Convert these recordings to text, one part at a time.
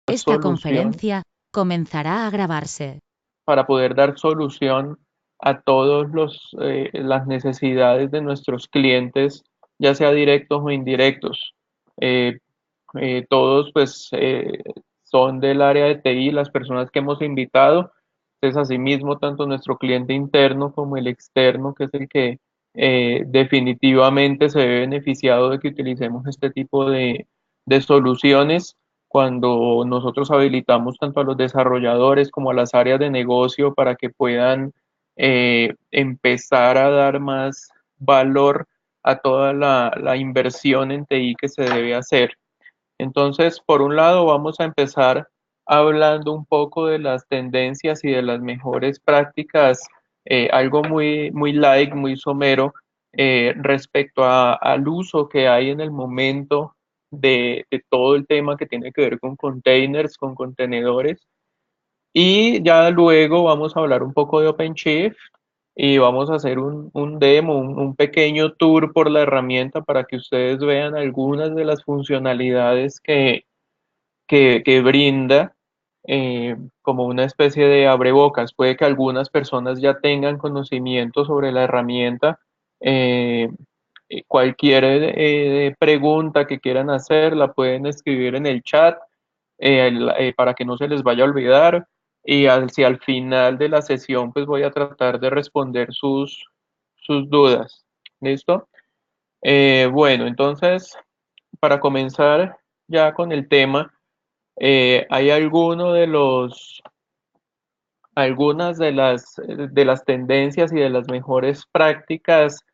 Esta solución, conferencia comenzará a grabarse. para poder dar solución a todos las necesidades de nuestros clientes, ya sea directos o indirectos. Eh, Todos pues son del área de TI, las personas que hemos invitado. Entonces, asimismo, tanto nuestro cliente interno como el externo, que es el que definitivamente se ve beneficiado de que utilicemos este tipo de soluciones cuando nosotros habilitamos tanto a los desarrolladores como a las áreas de negocio para que puedan empezar a dar más valor a toda la inversión en TI que se debe hacer. Entonces, por un lado, vamos a empezar hablando un poco de las tendencias y de las mejores prácticas, algo muy light, muy somero, respecto al uso que hay en el momento de todo el tema que tiene que ver con containers, con contenedores. Y ya luego vamos a hablar un poco de OpenShift y vamos a hacer un demo, un pequeño tour por la herramienta para que ustedes vean algunas de las funcionalidades que brinda, como una especie de abrebocas. Puede que algunas personas ya tengan conocimiento sobre la herramienta. eh, Cualquier pregunta que quieran hacer la pueden escribir en el chat, para que no se les vaya a olvidar. Y hacia el final de la sesión, pues voy a tratar de responder sus dudas. ¿Listo? Bueno, entonces, para comenzar ya con el tema, ¿hay algunas de las tendencias y de las mejores prácticas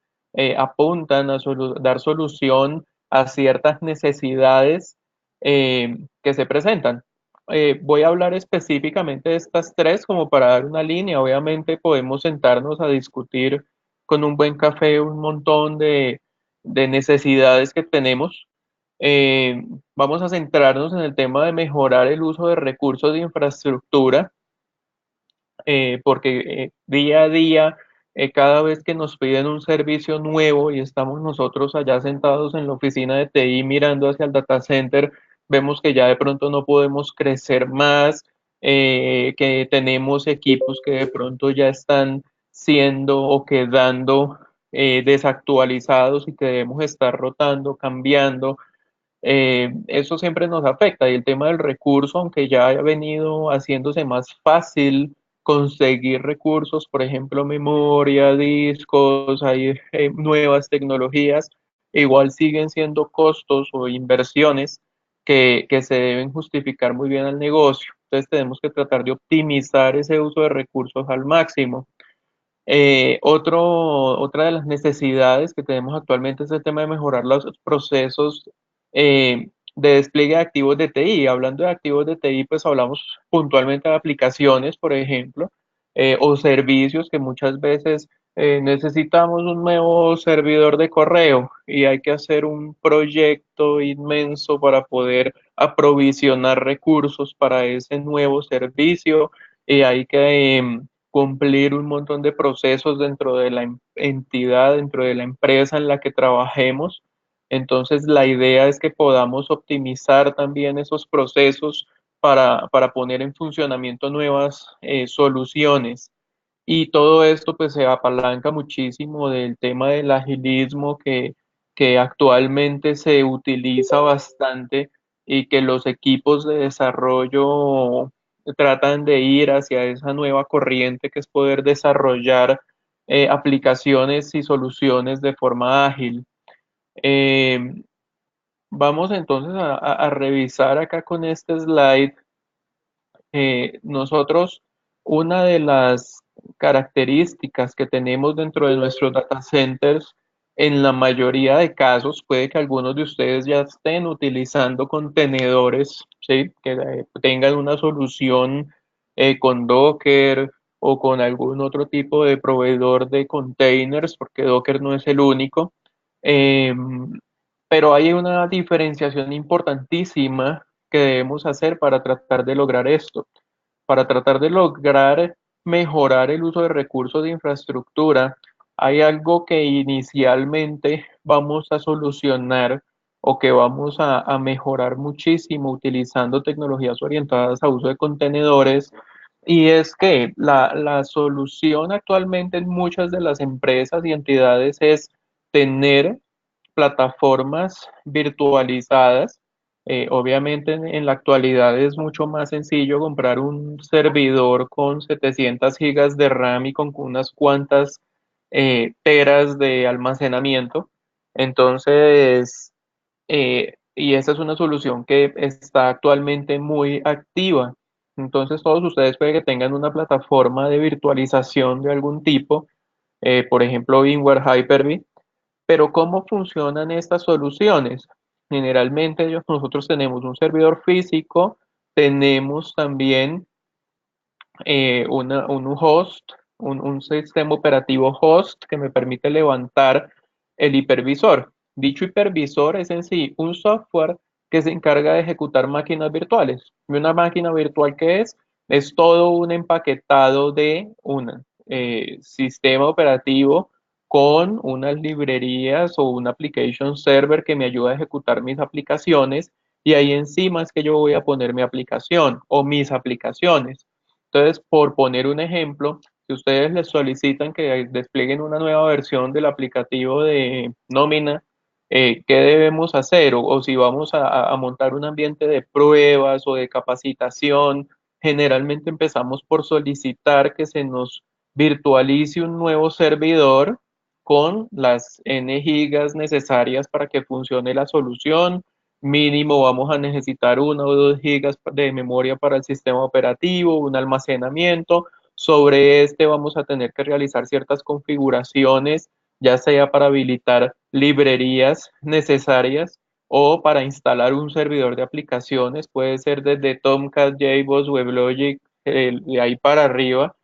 apuntan a dar solución a ciertas necesidades que se presentan? Voy a hablar específicamente de estas tres como para dar una línea. Obviamente podemos sentarnos a discutir con un buen café un montón de necesidades que tenemos. Eh, Vamos a centrarnos en el tema de mejorar el uso de recursos de infraestructura, porque día a día, cada vez que nos piden un servicio nuevo y estamos nosotros allá sentados en la oficina de TI mirando hacia el data center, vemos que ya de pronto no podemos crecer más, que tenemos equipos que de pronto ya están siendo o quedando desactualizados y que debemos estar rotando, cambiando. Eso siempre nos afecta, y el tema del recurso, aunque ya ha venido haciéndose más fácil conseguir recursos, por ejemplo, memoria, discos, hay nuevas tecnologías, igual siguen siendo costos o inversiones que se deben justificar muy bien al negocio. Entonces tenemos que tratar de optimizar ese uso de recursos al máximo. Otra de las necesidades que tenemos actualmente es el tema de mejorar los procesos de despliegue de activos de TI. Hablando de activos de TI, pues hablamos puntualmente de aplicaciones, por ejemplo, o servicios que muchas veces necesitamos un nuevo servidor de correo y hay que hacer un proyecto inmenso para poder aprovisionar recursos para ese nuevo servicio. Y hay que cumplir un montón de procesos dentro de la entidad, dentro de la empresa en la que trabajemos. Entonces, la idea es que podamos optimizar también esos procesos para poner en funcionamiento nuevas soluciones. Y todo esto pues se apalanca muchísimo del tema del agilismo que actualmente se utiliza bastante y que los equipos de desarrollo tratan de ir hacia esa nueva corriente que es poder desarrollar aplicaciones y soluciones de forma ágil. Eh, Vamos entonces a revisar acá con este slide. Nosotros, una de las características que tenemos dentro de nuestros data centers, en la mayoría de casos, puede que algunos de ustedes ya estén utilizando contenedores, ¿sí? Que tengan una solución con Docker o con algún otro tipo de proveedor de containers, porque Docker no es el único. Pero hay una diferenciación importantísima que debemos hacer para tratar de lograr esto, para tratar de lograr mejorar el uso de recursos de infraestructura. Hay algo que inicialmente vamos a solucionar o que vamos a mejorar muchísimo utilizando tecnologías orientadas a uso de contenedores. Y es que la solución actualmente en muchas de las empresas y entidades es tener plataformas virtualizadas. Obviamente en la actualidad es mucho más sencillo comprar un servidor con 700 gigas de RAM y con unas cuantas teras de almacenamiento. Entonces, y esa es una solución que está actualmente muy activa. Entonces, todos ustedes pueden que tengan una plataforma de virtualización de algún tipo, por ejemplo, VMware Hyper-V, pero ¿cómo funcionan estas soluciones? Generalmente nosotros tenemos un servidor físico, tenemos también un host, un sistema operativo host que me permite levantar el hipervisor. Dicho hipervisor es en sí un software que se encarga de ejecutar máquinas virtuales. ¿Y una máquina virtual qué es? Es todo un empaquetado de un sistema operativo con unas librerías o un application server que me ayuda a ejecutar mis aplicaciones y ahí encima es que yo voy a poner mi aplicación o mis aplicaciones. Entonces, por poner un ejemplo, si ustedes les solicitan que desplieguen una nueva versión del aplicativo de nómina, ¿qué debemos hacer? O si vamos a montar un ambiente de pruebas o de capacitación, generalmente empezamos por solicitar que se nos virtualice un nuevo servidor con las N gigas necesarias para que funcione la solución. Mínimo vamos a necesitar 1 o 2 gigas de memoria para el sistema operativo, un almacenamiento. Sobre este vamos a tener que realizar ciertas configuraciones, ya sea para habilitar librerías necesarias o para instalar un servidor de aplicaciones. Puede ser desde Tomcat, JBoss, WebLogic, de ahí para arriba.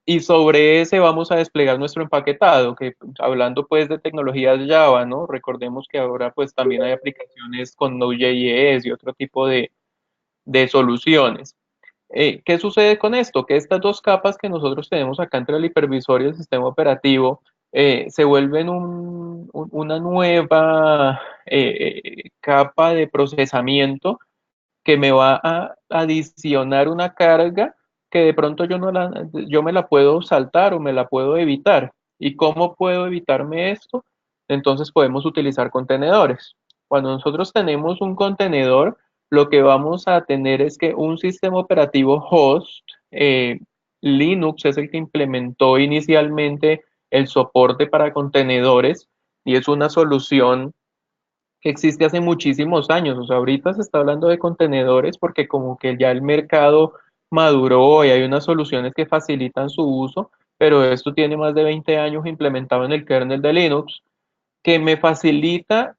Y sobre ese vamos a desplegar nuestro empaquetado, que hablando pues de tecnologías Java, ¿no? Recordemos que ahora pues también hay aplicaciones con Node.js y otro tipo de soluciones. ¿Qué sucede con esto? Que estas dos capas que nosotros tenemos acá entre el hipervisor y el sistema operativo se vuelven una nueva capa de procesamiento que me va a adicionar una carga que de pronto yo me la puedo saltar o me la puedo evitar. ¿Y cómo puedo evitarme esto? Entonces podemos utilizar contenedores. Cuando nosotros tenemos un contenedor, lo que vamos a tener es que un sistema operativo host, Linux es el que implementó inicialmente el soporte para contenedores y es una solución que existe hace muchísimos años. O sea, ahorita se está hablando de contenedores porque como que ya el mercado maduró y hay unas soluciones que facilitan su uso, pero esto tiene más de 20 años implementado en el kernel de Linux que me facilita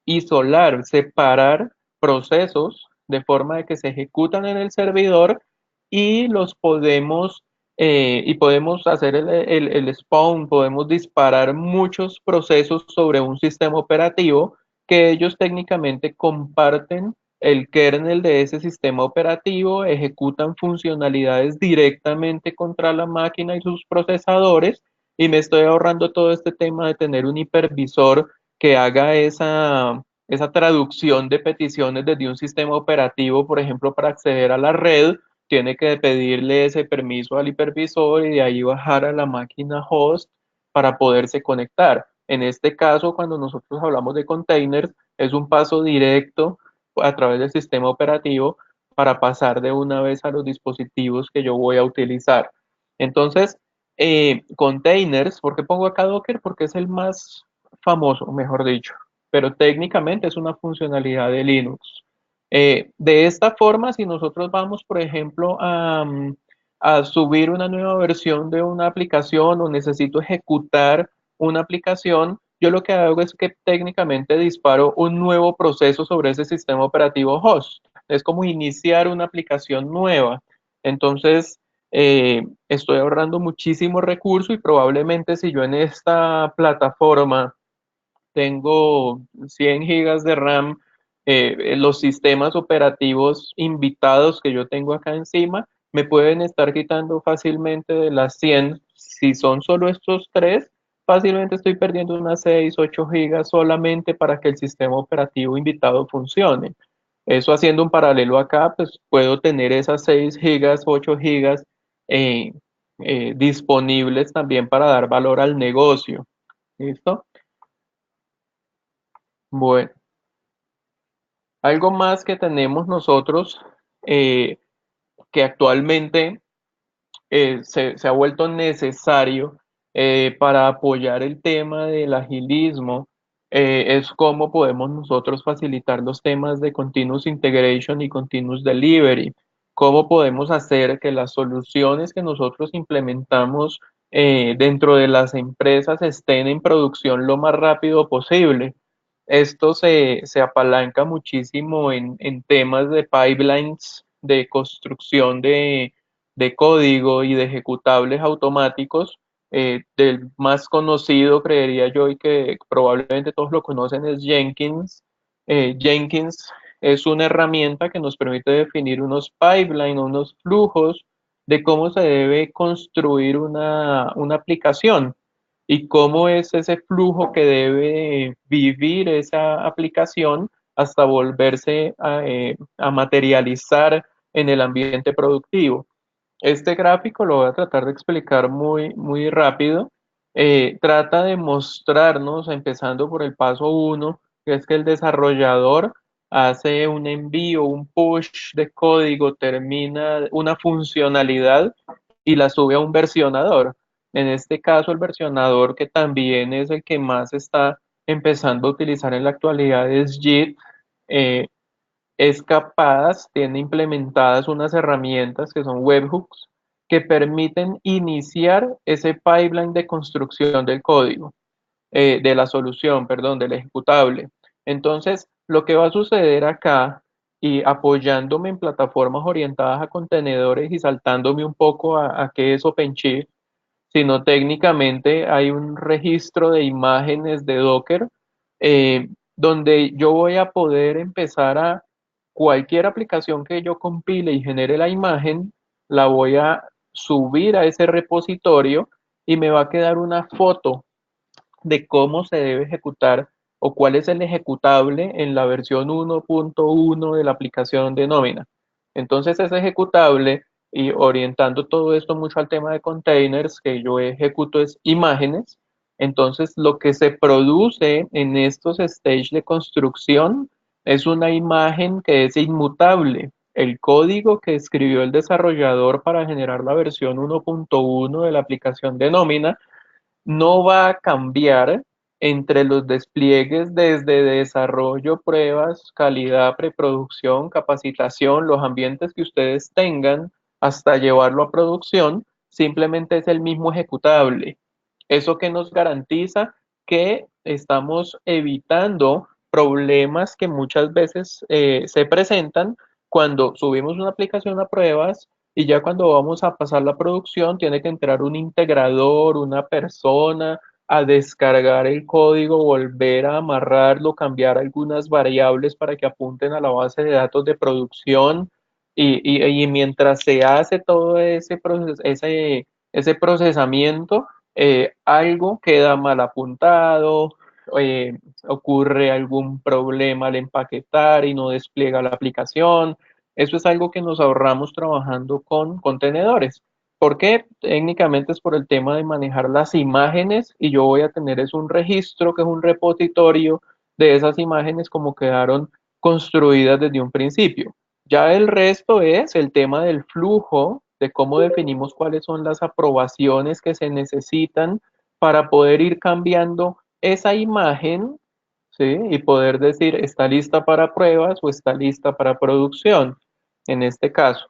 isolar, separar procesos de forma de que se ejecutan en el servidor y los podemos y podemos hacer el spawn, podemos disparar muchos procesos sobre un sistema operativo que ellos técnicamente comparten el kernel de ese sistema operativo, ejecutan funcionalidades directamente contra la máquina y sus procesadores y me estoy ahorrando todo este tema de tener un hipervisor que haga esa traducción de peticiones desde un sistema operativo, por ejemplo, para acceder a la red, tiene que pedirle ese permiso al hipervisor y de ahí bajar a la máquina host para poderse conectar. En este caso, cuando nosotros hablamos de containers, es un paso directo a través del sistema operativo para pasar de una vez a los dispositivos que yo voy a utilizar. Entonces, containers, ¿por qué pongo acá Docker? Porque es el más famoso, mejor dicho, pero técnicamente es una funcionalidad de Linux. De esta forma, si nosotros vamos, por ejemplo, a subir una nueva versión de una aplicación o necesito ejecutar una aplicación, yo lo que hago es que técnicamente disparo un nuevo proceso sobre ese sistema operativo host. Es como iniciar una aplicación nueva. Entonces, estoy ahorrando muchísimo recurso y probablemente si yo en esta plataforma tengo 100 gigas de RAM, los sistemas operativos invitados que yo tengo acá encima me pueden estar quitando fácilmente de las 100. Si son solo estos tres, fácilmente estoy perdiendo unas 6 8 gigas solamente para que el sistema operativo invitado funcione. Eso haciendo un paralelo acá, pues puedo tener esas 6 gigas, 8 gigas eh, disponibles también para dar valor al negocio. ¿Listo? Bueno, algo más que tenemos nosotros eh, que actualmente se ha vuelto necesario para apoyar el tema del agilismo, es cómo podemos nosotros facilitar los temas de continuous integration y continuous delivery, cómo podemos hacer que las soluciones que nosotros implementamos dentro de las empresas estén en producción lo más rápido posible. Esto se apalanca muchísimo en temas de pipelines de construcción de código y de ejecutables automáticos. Del más conocido, creería yo, y que probablemente todos lo conocen, es Jenkins. Jenkins es una herramienta que nos permite definir unos pipelines, unos flujos de cómo se debe construir una aplicación y cómo es ese flujo que debe vivir esa aplicación hasta volverse a materializar en el ambiente productivo. Este gráfico lo voy a tratar de explicar muy rápido. Trata de mostrarnos, empezando por el paso uno, que es que el desarrollador hace un envío, un push de código, termina una funcionalidad y la sube a un versionador. En este caso, el versionador que también es el que más está empezando a utilizar en la actualidad es JIT. eh, es capaz, tiene implementadas unas herramientas que son webhooks que permiten iniciar ese pipeline de construcción del código, de la solución, perdón, del ejecutable. Entonces, lo que va a suceder acá, y apoyándome en plataformas orientadas a contenedores y saltándome un poco a qué es OpenShift, sino técnicamente hay un registro de imágenes de Docker donde yo voy a poder empezar a cualquier aplicación que yo compile y genere la imagen, la voy a subir a ese repositorio y me va a quedar una foto de cómo se debe ejecutar o cuál es el ejecutable en la versión 1.1 de la aplicación de nómina. Entonces ese ejecutable y orientando todo esto mucho al tema de containers, que yo ejecuto es imágenes, entonces lo que se produce en estos stages de construcción es una imagen que es inmutable. El código que escribió el desarrollador para generar la versión 1.1 de la aplicación de nómina no va a cambiar entre los despliegues desde desarrollo, pruebas, calidad, preproducción, capacitación, los ambientes que ustedes tengan hasta llevarlo a producción, simplemente es el mismo ejecutable. Eso que nos garantiza que estamos evitando problemas que muchas veces se presentan cuando subimos una aplicación a pruebas y ya cuando vamos a pasar la producción, tiene que entrar un integrador, una persona, a descargar el código, volver a amarrarlo, cambiar algunas variables para que apunten a la base de datos de producción. Y mientras se hace todo ese procesamiento, algo queda mal apuntado, eh, ocurre algún problema al empaquetar y no despliega la aplicación. Eso es algo que nos ahorramos trabajando con contenedores. ¿Por qué? Técnicamente es por el tema de manejar las imágenes y yo voy a tener es un registro que es un repositorio de esas imágenes como quedaron construidas desde un principio. Ya el resto es el tema del flujo, de cómo definimos cuáles son las aprobaciones que se necesitan para poder ir cambiando esa imagen, ¿sí? Y poder decir está lista para pruebas o está lista para producción en este caso.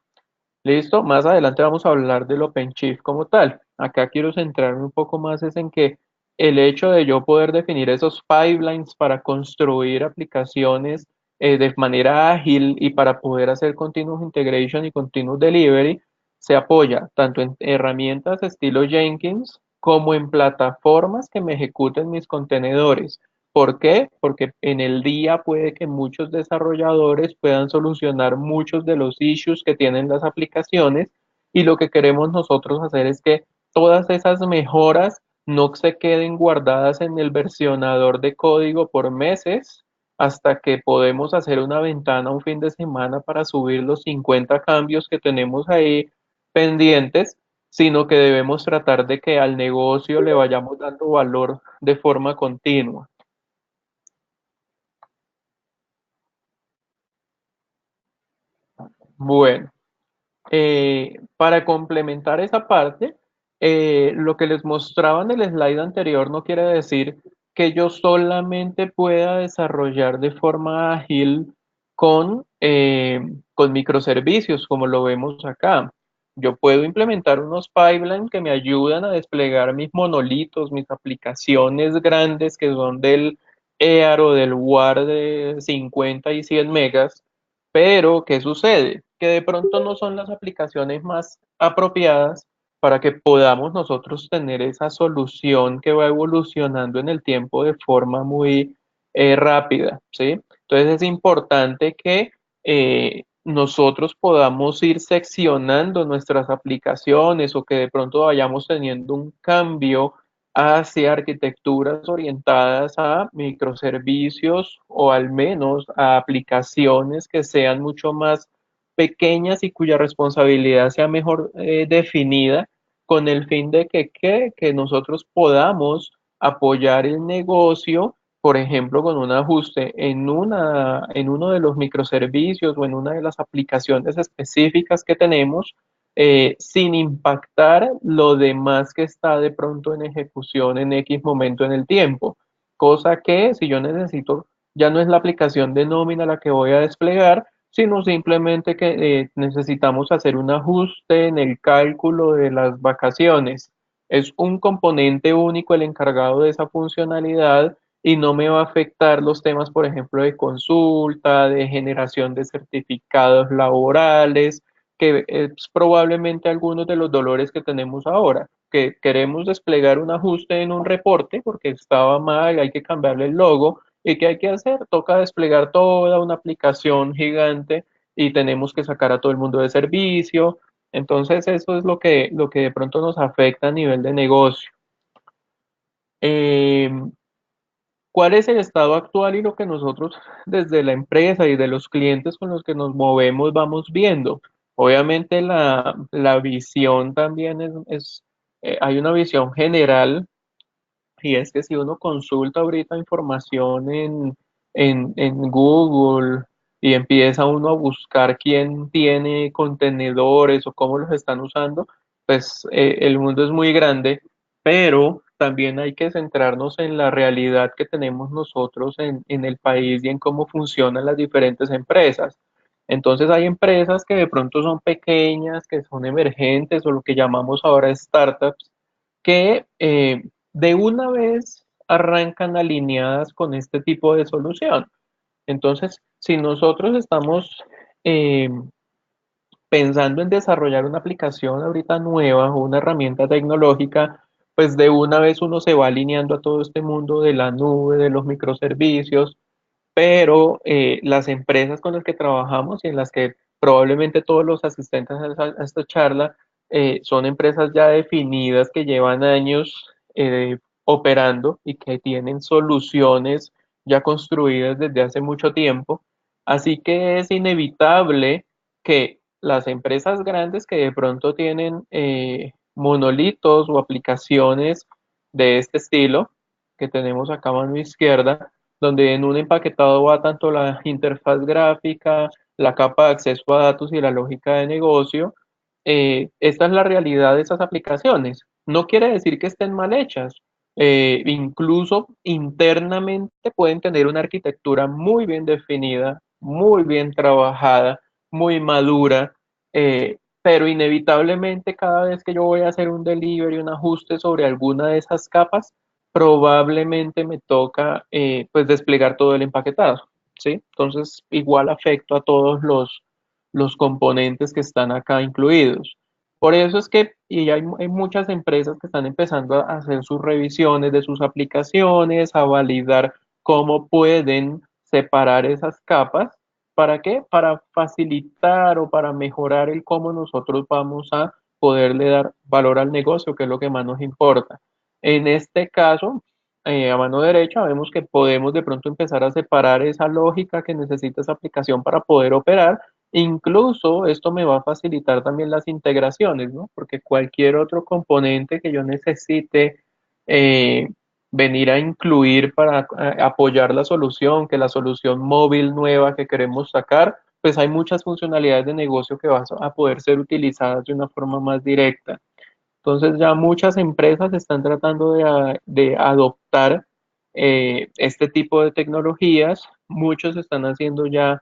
Listo, más adelante vamos a hablar del OpenShift como tal. Acá quiero centrarme un poco más es en que el hecho de yo poder definir esos pipelines para construir aplicaciones de manera ágil y para poder hacer continuous integration y continuous delivery se apoya tanto en herramientas estilo Jenkins como en plataformas que me ejecuten mis contenedores. ¿Por qué? Porque en el día puede que muchos desarrolladores puedan solucionar muchos de los issues que tienen las aplicaciones y lo que queremos nosotros hacer es que todas esas mejoras no se queden guardadas en el versionador de código por meses hasta que podemos hacer una ventana un fin de semana para subir los 50 cambios que tenemos ahí pendientes, sino que debemos tratar de que al negocio le vayamos dando valor de forma continua. Bueno. Para complementar esa parte, lo que les mostraba en el slide anterior no quiere decir que yo solamente pueda desarrollar de forma ágil con microservicios, como lo vemos acá. Yo puedo implementar unos pipelines que me ayudan a desplegar mis monolitos, mis aplicaciones grandes que son del EAR o del WAR de 50 y 100 megas, pero, ¿qué sucede? Que de pronto no son las aplicaciones más apropiadas para que podamos nosotros tener esa solución que va evolucionando en el tiempo de forma muy rápida, ¿sí? Entonces es importante que nosotros podamos ir seccionando nuestras aplicaciones o que de pronto vayamos teniendo un cambio hacia arquitecturas orientadas a microservicios o al menos a aplicaciones que sean mucho más pequeñas y cuya responsabilidad sea mejor definida con el fin de que nosotros podamos apoyar el negocio, por ejemplo, con un ajuste en uno de los microservicios o en una de las aplicaciones específicas que tenemos, sin impactar lo demás que está de pronto en ejecución en X momento en el tiempo. Cosa que si yo necesito, ya no es la aplicación de nómina la que voy a desplegar, sino simplemente que necesitamos hacer un ajuste en el cálculo de las vacaciones. Es un componente único el encargado de esa funcionalidad y no me va a afectar los temas, por ejemplo, de consulta, de generación de certificados laborales, que es probablemente algunos de los dolores que tenemos ahora, que queremos desplegar un ajuste en un reporte porque estaba mal, hay que cambiarle el logo. ¿Y qué hay que hacer? Toca desplegar toda una aplicación gigante y tenemos que sacar a todo el mundo de servicio. Entonces, eso es lo que de pronto nos afecta a nivel de negocio. Eh, ¿Cuál es el estado actual y lo que nosotros desde la empresa y de los clientes con los que nos movemos vamos viendo? Obviamente la visión también hay una visión general y es que si uno consulta ahorita información en Google y empieza uno a buscar quién tiene contenedores o cómo los están usando, pues el mundo es muy grande, pero también hay que centrarnos en la realidad que tenemos nosotros en el país y en cómo funcionan las diferentes empresas. Entonces hay empresas que de pronto son pequeñas, que son emergentes o lo que llamamos ahora startups, que de una vez arrancan alineadas con este tipo de solución. Entonces, si nosotros estamos eh, pensando en desarrollar una aplicación ahorita nueva o una herramienta tecnológica, pues de una vez uno se va alineando a todo este mundo de la nube, de los microservicios, pero las empresas con las que trabajamos y en las que probablemente todos los asistentes a esta charla son empresas ya definidas que llevan años operando y que tienen soluciones ya construidas desde hace mucho tiempo. Así que es inevitable que las empresas grandes que de pronto tienen monolitos o aplicaciones de este estilo, que tenemos acá a mano izquierda, donde en un empaquetado va tanto la interfaz gráfica, la capa de acceso a datos y la lógica de negocio. Esta es la realidad de esas aplicaciones. No quiere decir que estén mal hechas. Incluso internamente pueden tener una arquitectura muy bien definida, muy bien trabajada, muy madura, pero inevitablemente cada vez que yo voy a hacer un delivery, un ajuste sobre alguna de esas capas, probablemente me toca pues desplegar todo el empaquetado, ¿sí? Entonces igual afecto a todos los componentes que están acá incluidos. Por eso es que y hay muchas empresas que están empezando a hacer sus revisiones de sus aplicaciones, a validar cómo pueden separar esas capas. ¿Para qué? Para facilitar o para mejorar el cómo nosotros vamos a poderle dar valor al negocio, que es lo que más nos importa. En este caso, a mano derecha, vemos que podemos de pronto empezar a separar esa lógica que necesita esa aplicación para poder operar. Incluso esto me va a facilitar también las integraciones, ¿no? Porque cualquier otro componente que yo necesite eh, venir a incluir para apoyar la solución, que la solución móvil nueva que queremos sacar, pues hay muchas funcionalidades de negocio que van a poder ser utilizadas de una forma más directa. Entonces ya muchas empresas están tratando de adoptar este tipo de tecnologías. Muchos están haciendo ya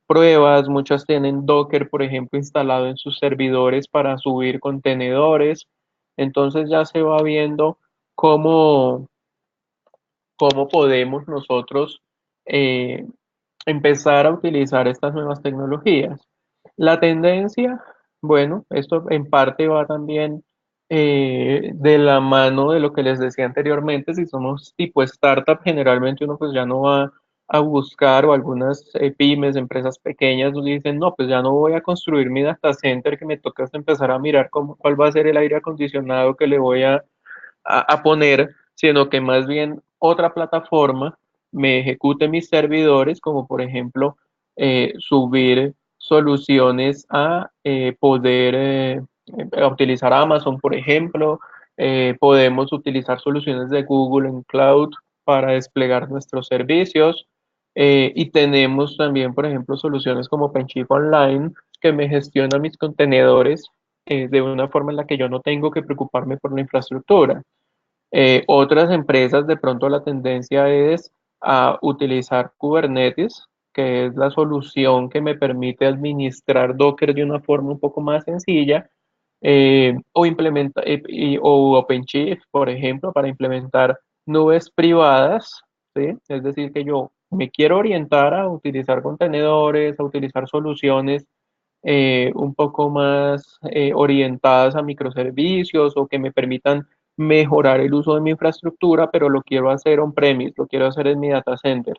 pruebas, muchas tienen Docker, por ejemplo, instalado en sus servidores para subir contenedores. Entonces ya se va viendo cómo, cómo podemos nosotros eh, empezar a utilizar estas nuevas tecnologías. La tendencia, bueno, esto en parte va también de la mano de lo que les decía anteriormente. Si somos tipo startup, generalmente uno pues ya no va a buscar, o algunas pymes, empresas pequeñas nos dicen, no, pues ya no voy a construir mi data center, que me toca hasta empezar a mirar cuál va a ser el aire acondicionado que le voy a poner, sino que más bien otra plataforma me ejecute mis servidores, como por ejemplo subir soluciones a poder a utilizar Amazon, por ejemplo. Podemos utilizar soluciones de Google en Cloud para desplegar nuestros servicios. Y tenemos también, por ejemplo, soluciones como OpenShift Online, que me gestiona mis contenedores de una forma en la que yo no tengo que preocuparme por la infraestructura. Otras empresas, de pronto la tendencia es a utilizar Kubernetes, que es la solución que me permite administrar Docker de una forma un poco más sencilla, o OpenShift, por ejemplo, para implementar nubes privadas, ¿sí? Es decir, que yo me quiero orientar a utilizar contenedores, a utilizar soluciones un poco más orientadas a microservicios, o que me permitan mejorar el uso de mi infraestructura, pero lo quiero hacer on-premise, lo quiero hacer en mi data center.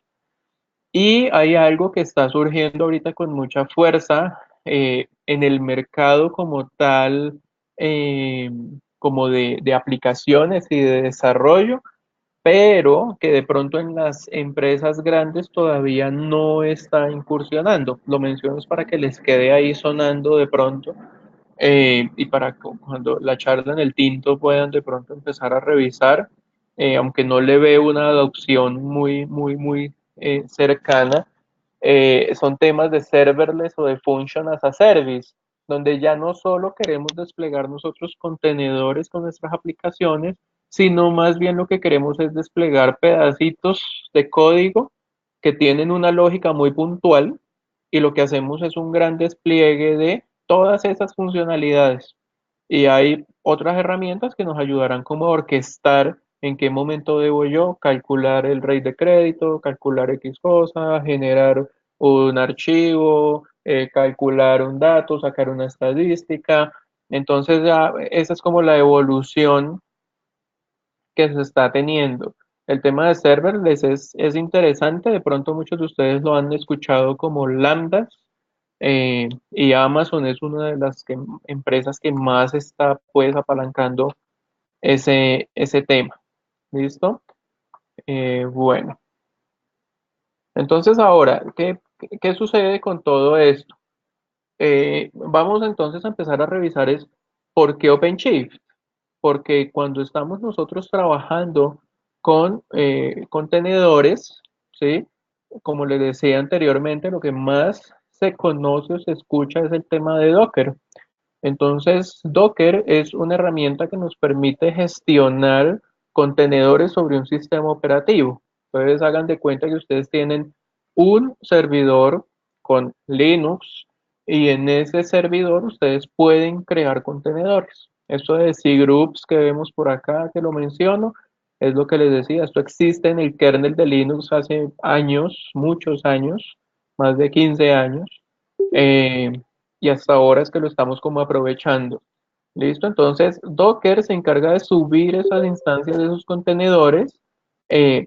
Y hay algo que está surgiendo ahorita con mucha fuerza en el mercado como tal, eh, como de aplicaciones y de desarrollo, pero que de pronto en las empresas grandes todavía no está incursionando. Lo menciono es para que les quede ahí sonando de pronto, y para que cuando la charla en el tinto puedan de pronto empezar a revisar, aunque no le veo una adopción muy cercana. Son temas de serverless o de function as a service, donde ya no solo queremos desplegar nosotros contenedores con nuestras aplicaciones, sino más bien lo que queremos es desplegar pedacitos de código que tienen una lógica muy puntual, y lo que hacemos es un gran despliegue de todas esas funcionalidades. Y hay otras herramientas que nos ayudarán como a orquestar en qué momento debo yo calcular el rate de crédito, calcular X cosa, generar un archivo, calcular un dato, sacar una estadística. Entonces ya esa es como la evolución que se está teniendo. El tema de serverless es interesante, de pronto muchos de ustedes lo han escuchado como lambdas, y Amazon es una de las empresas que más está pues apalancando ese tema. ¿Listo? Bueno, entonces ahora, ¿qué sucede con todo esto? Vamos entonces a empezar a revisar es por qué OpenShift. Porque cuando estamos nosotros trabajando con contenedores, ¿sí? Como les decía anteriormente, lo que más se conoce o se escucha es el tema de Docker. Entonces, Docker es una herramienta que nos permite gestionar contenedores sobre un sistema operativo. Entonces, hagan de cuenta que ustedes tienen un servidor con Linux, y en ese servidor ustedes pueden crear contenedores. Esto de cgroups que vemos por acá, que lo menciono, es lo que les decía. Esto existe en el kernel de Linux hace años, muchos años, más de 15 años. Eh, y hasta ahora es que lo estamos como aprovechando. ¿Listo? Entonces, Docker se encarga de subir esas instancias de esos contenedores,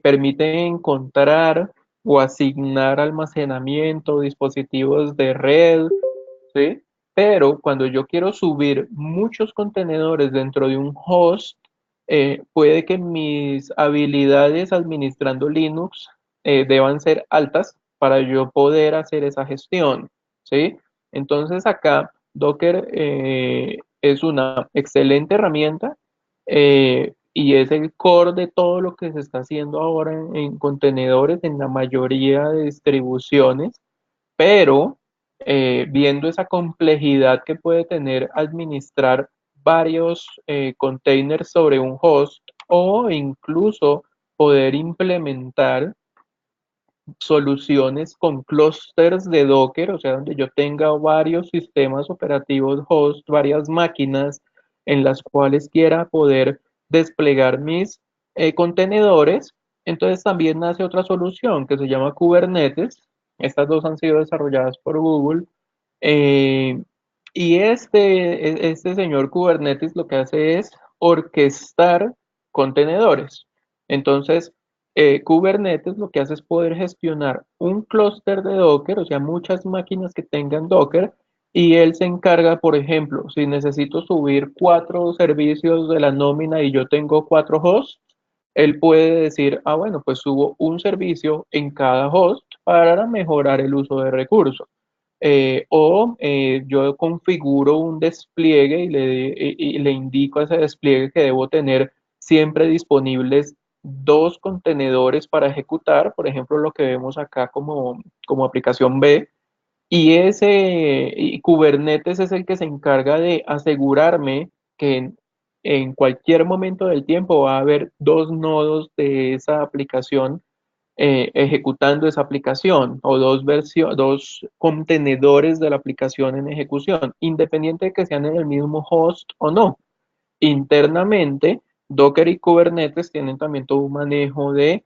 permite encontrar o asignar almacenamiento, dispositivos de red, ¿sí? Pero cuando yo quiero subir muchos contenedores dentro de un host, puede que mis habilidades administrando Linux deban ser altas para yo poder hacer esa gestión, ¿sí? Entonces acá Docker es una excelente herramienta y es el core de todo lo que se está haciendo ahora en contenedores en la mayoría de distribuciones, pero viendo esa complejidad que puede tener administrar varios containers sobre un host o incluso poder implementar soluciones con clústeres de Docker, o sea, donde yo tenga varios sistemas operativos host, varias máquinas en las cuales quiera poder desplegar mis contenedores. Entonces también nace otra solución que se llama Kubernetes. Estas dos han sido desarrolladas por Google. Eh, y este señor Kubernetes lo que hace es orquestar contenedores. Entonces, Kubernetes lo que hace es poder gestionar un clúster de Docker, o sea, muchas máquinas que tengan Docker, y él se encarga, por ejemplo, si necesito subir 4 servicios de la nómina y yo tengo 4 hosts, él puede decir, ah, bueno, pues subo un servicio en cada host para mejorar el uso de recursos. Yo configuro un despliegue y le indico a ese despliegue que debo tener siempre disponibles 2 contenedores para ejecutar, por ejemplo, lo que vemos acá como aplicación B, y Kubernetes es el que se encarga de asegurarme que en cualquier momento del tiempo va a haber 2 nodos de esa aplicación ejecutando esa aplicación o 2 contenedores de la aplicación en ejecución, independiente de que sean en el mismo host o no. Internamente, Docker y Kubernetes tienen también todo un manejo de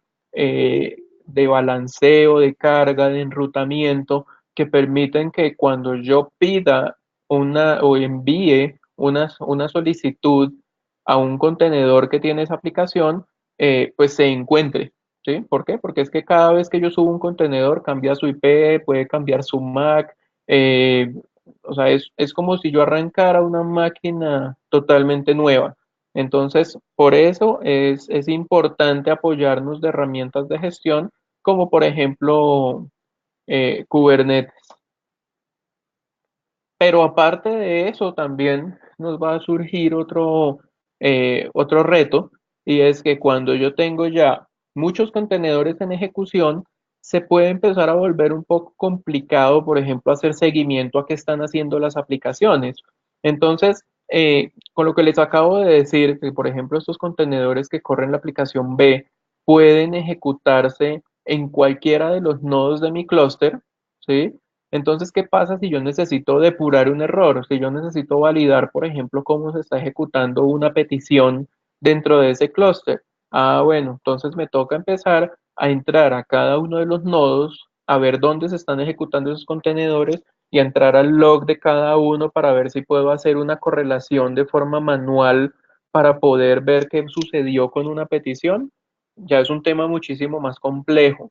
balanceo, de carga, de enrutamiento, que permiten que cuando yo pida o envíe una solicitud a un contenedor que tiene esa aplicación, pues se encuentre. ¿Sí? ¿Por qué? Porque es que cada vez que yo subo un contenedor cambia su IP, puede cambiar su MAC, eh, o sea, es como si yo arrancara una máquina totalmente nueva. Entonces, por eso es importante apoyarnos de herramientas de gestión, como por ejemplo Kubernetes. Pero aparte de eso, también nos va a surgir otro reto, y es que cuando yo tengo ya muchos contenedores en ejecución, se puede empezar a volver un poco complicado, por ejemplo, hacer seguimiento a qué están haciendo las aplicaciones. Entonces, con lo que les acabo de decir, que por ejemplo estos contenedores que corren la aplicación B pueden ejecutarse en cualquiera de los nodos de mi clúster, ¿sí? Entonces, ¿qué pasa si yo necesito depurar un error? Si yo necesito validar, por ejemplo, cómo se está ejecutando una petición dentro de ese clúster. Ah, bueno, entonces me toca empezar a entrar a cada uno de los nodos, a ver dónde se están ejecutando esos contenedores y a entrar al log de cada uno para ver si puedo hacer una correlación de forma manual para poder ver qué sucedió con una petición. Ya es un tema muchísimo más complejo.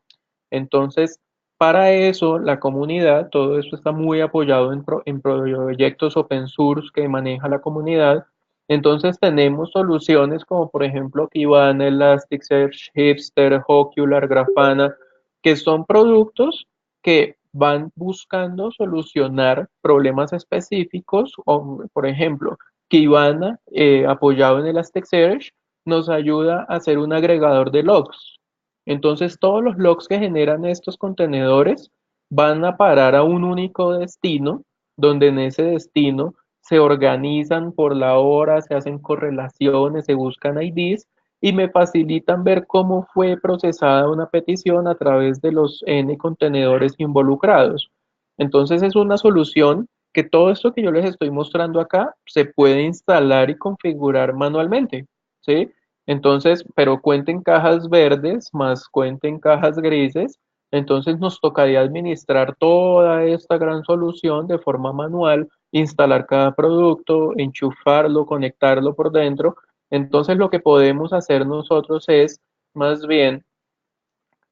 Entonces, para eso, la comunidad, todo esto está muy apoyado en proyectos open source que maneja la comunidad. Entonces tenemos soluciones como por ejemplo Kibana, Elasticsearch, Hipster, Hocular, Grafana, que son productos que van buscando solucionar problemas específicos. O, por ejemplo, Kibana, apoyado en Elasticsearch, nos ayuda a hacer un agregador de logs. Entonces, todos los logs que generan estos contenedores van a parar a un único destino, donde en ese destino se organizan por la hora, se hacen correlaciones, se buscan IDs y me facilitan ver cómo fue procesada una petición a través de los N contenedores involucrados. Entonces, es una solución que todo esto que yo les estoy mostrando acá se puede instalar y configurar manualmente, ¿sí? Entonces, pero cuenten cajas verdes más cuenten cajas grises, entonces nos tocaría administrar toda esta gran solución de forma manual, instalar cada producto, enchufarlo, conectarlo por dentro. Entonces, lo que podemos hacer nosotros es más bien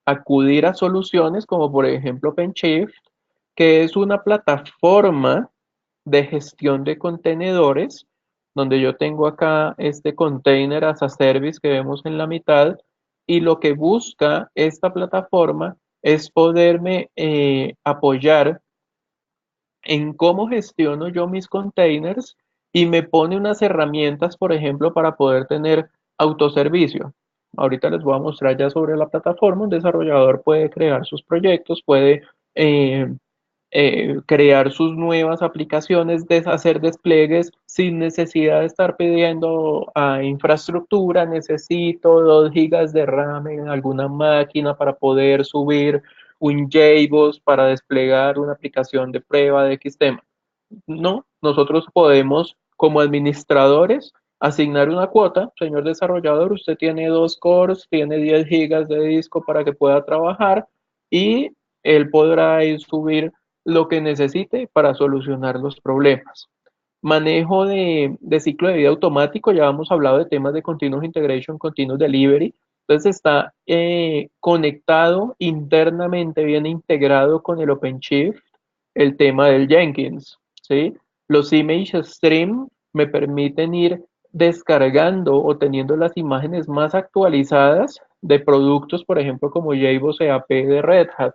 acudir a soluciones como por ejemplo OpenShift, que es una plataforma de gestión de contenedores donde yo tengo acá este container as a service que vemos en la mitad, y lo que busca esta plataforma es poderme apoyar en cómo gestiono yo mis containers y me pone unas herramientas, por ejemplo, para poder tener autoservicio. Ahorita les voy a mostrar ya sobre la plataforma. Un desarrollador puede crear sus proyectos, puede eh, crear sus nuevas aplicaciones, hacer despliegues sin necesidad de estar pidiendo a infraestructura. Necesito 2 gigas de RAM en alguna máquina para poder subir un JBoss para desplegar una aplicación de prueba de X tema. No, nosotros podemos, como administradores, asignar una cuota. Señor desarrollador, usted tiene 2 cores, tiene 10 gigas de disco para que pueda trabajar, y él podrá ir subir lo que necesite para solucionar los problemas. Manejo de ciclo de vida automático, ya hemos hablado de temas de continuous integration, continuous delivery. Entonces está conectado internamente, viene integrado con el OpenShift, el tema del Jenkins, ¿sí? Los image stream me permiten ir descargando o teniendo las imágenes más actualizadas de productos, por ejemplo, como JBoss EAP de Red Hat.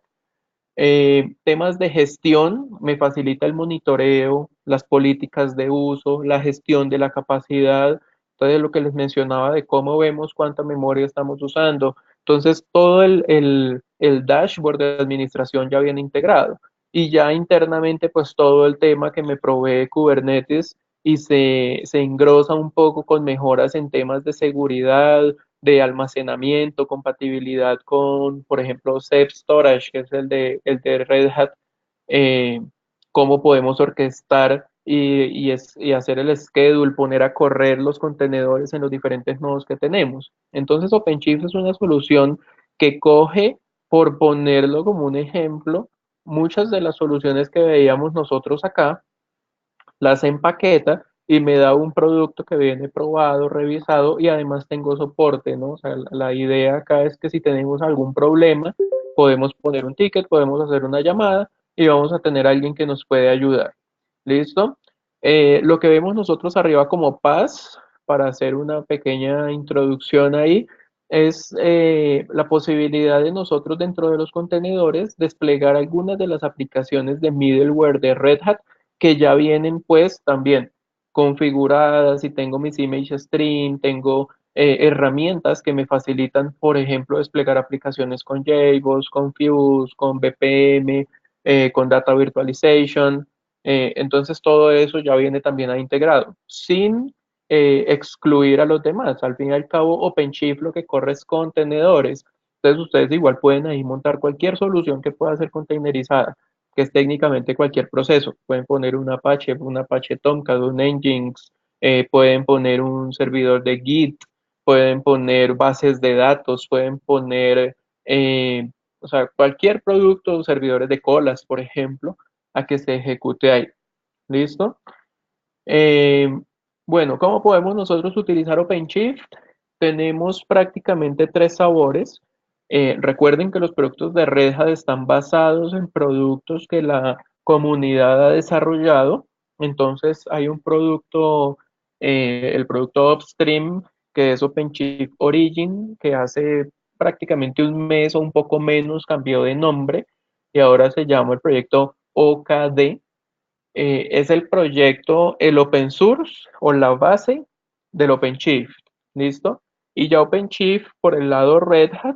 Temas de gestión, me facilita el monitoreo, las políticas de uso, la gestión de la capacidad. Entonces, lo que les mencionaba de cómo vemos cuánta memoria estamos usando. Entonces, todo el dashboard de administración ya viene integrado. Y ya internamente, pues todo el tema que me provee Kubernetes y se engrosa un poco con mejoras en temas de seguridad, de almacenamiento, compatibilidad con, por ejemplo, Safe Storage, que es el de Red Hat. eh, Cómo podemos orquestar y hacer el schedule, poner a correr los contenedores en los diferentes nodos que tenemos. Entonces, OpenShift es una solución que coge, por ponerlo como un ejemplo, muchas de las soluciones que veíamos nosotros acá, las empaqueta y me da un producto que viene probado, revisado, y además tengo soporte, ¿no? O sea, la idea acá es que si tenemos algún problema, podemos poner un ticket, podemos hacer una llamada y vamos a tener a alguien que nos puede ayudar. ¿Listo? Lo que vemos nosotros arriba como Paz, para hacer una pequeña introducción ahí, es la posibilidad de nosotros dentro de los contenedores desplegar algunas de las aplicaciones de middleware de Red Hat que ya vienen pues también configuradas, y tengo mis image stream, tengo herramientas que me facilitan, por ejemplo, desplegar aplicaciones con JBoss, con Fuse, con BPM, con Data Virtualization. Entonces todo eso ya viene también ahí integrado, sin excluir a los demás. Al fin y al cabo, OpenShift lo que corre es contenedores. Entonces ustedes igual pueden ahí montar cualquier solución que pueda ser containerizada, que es técnicamente cualquier proceso. Pueden poner un Apache Tomcat, un Nginx, pueden poner un servidor de Git, pueden poner bases de datos, pueden poner, o sea, cualquier producto, servidores de colas, por ejemplo, a que se ejecute ahí. ¿Listo? Eh, bueno, ¿cómo podemos nosotros utilizar OpenShift? Tenemos prácticamente 3 sabores. Recuerden que los productos de Red Hat están basados en productos que la comunidad ha desarrollado. Entonces hay un producto, el producto Upstream, que es OpenShift Origin, que hace prácticamente un mes o un poco menos cambió de nombre y ahora se llama el proyecto OKD. Es el proyecto, el open source o la base del OpenShift. ¿Listo? Y ya OpenShift por el lado Red Hat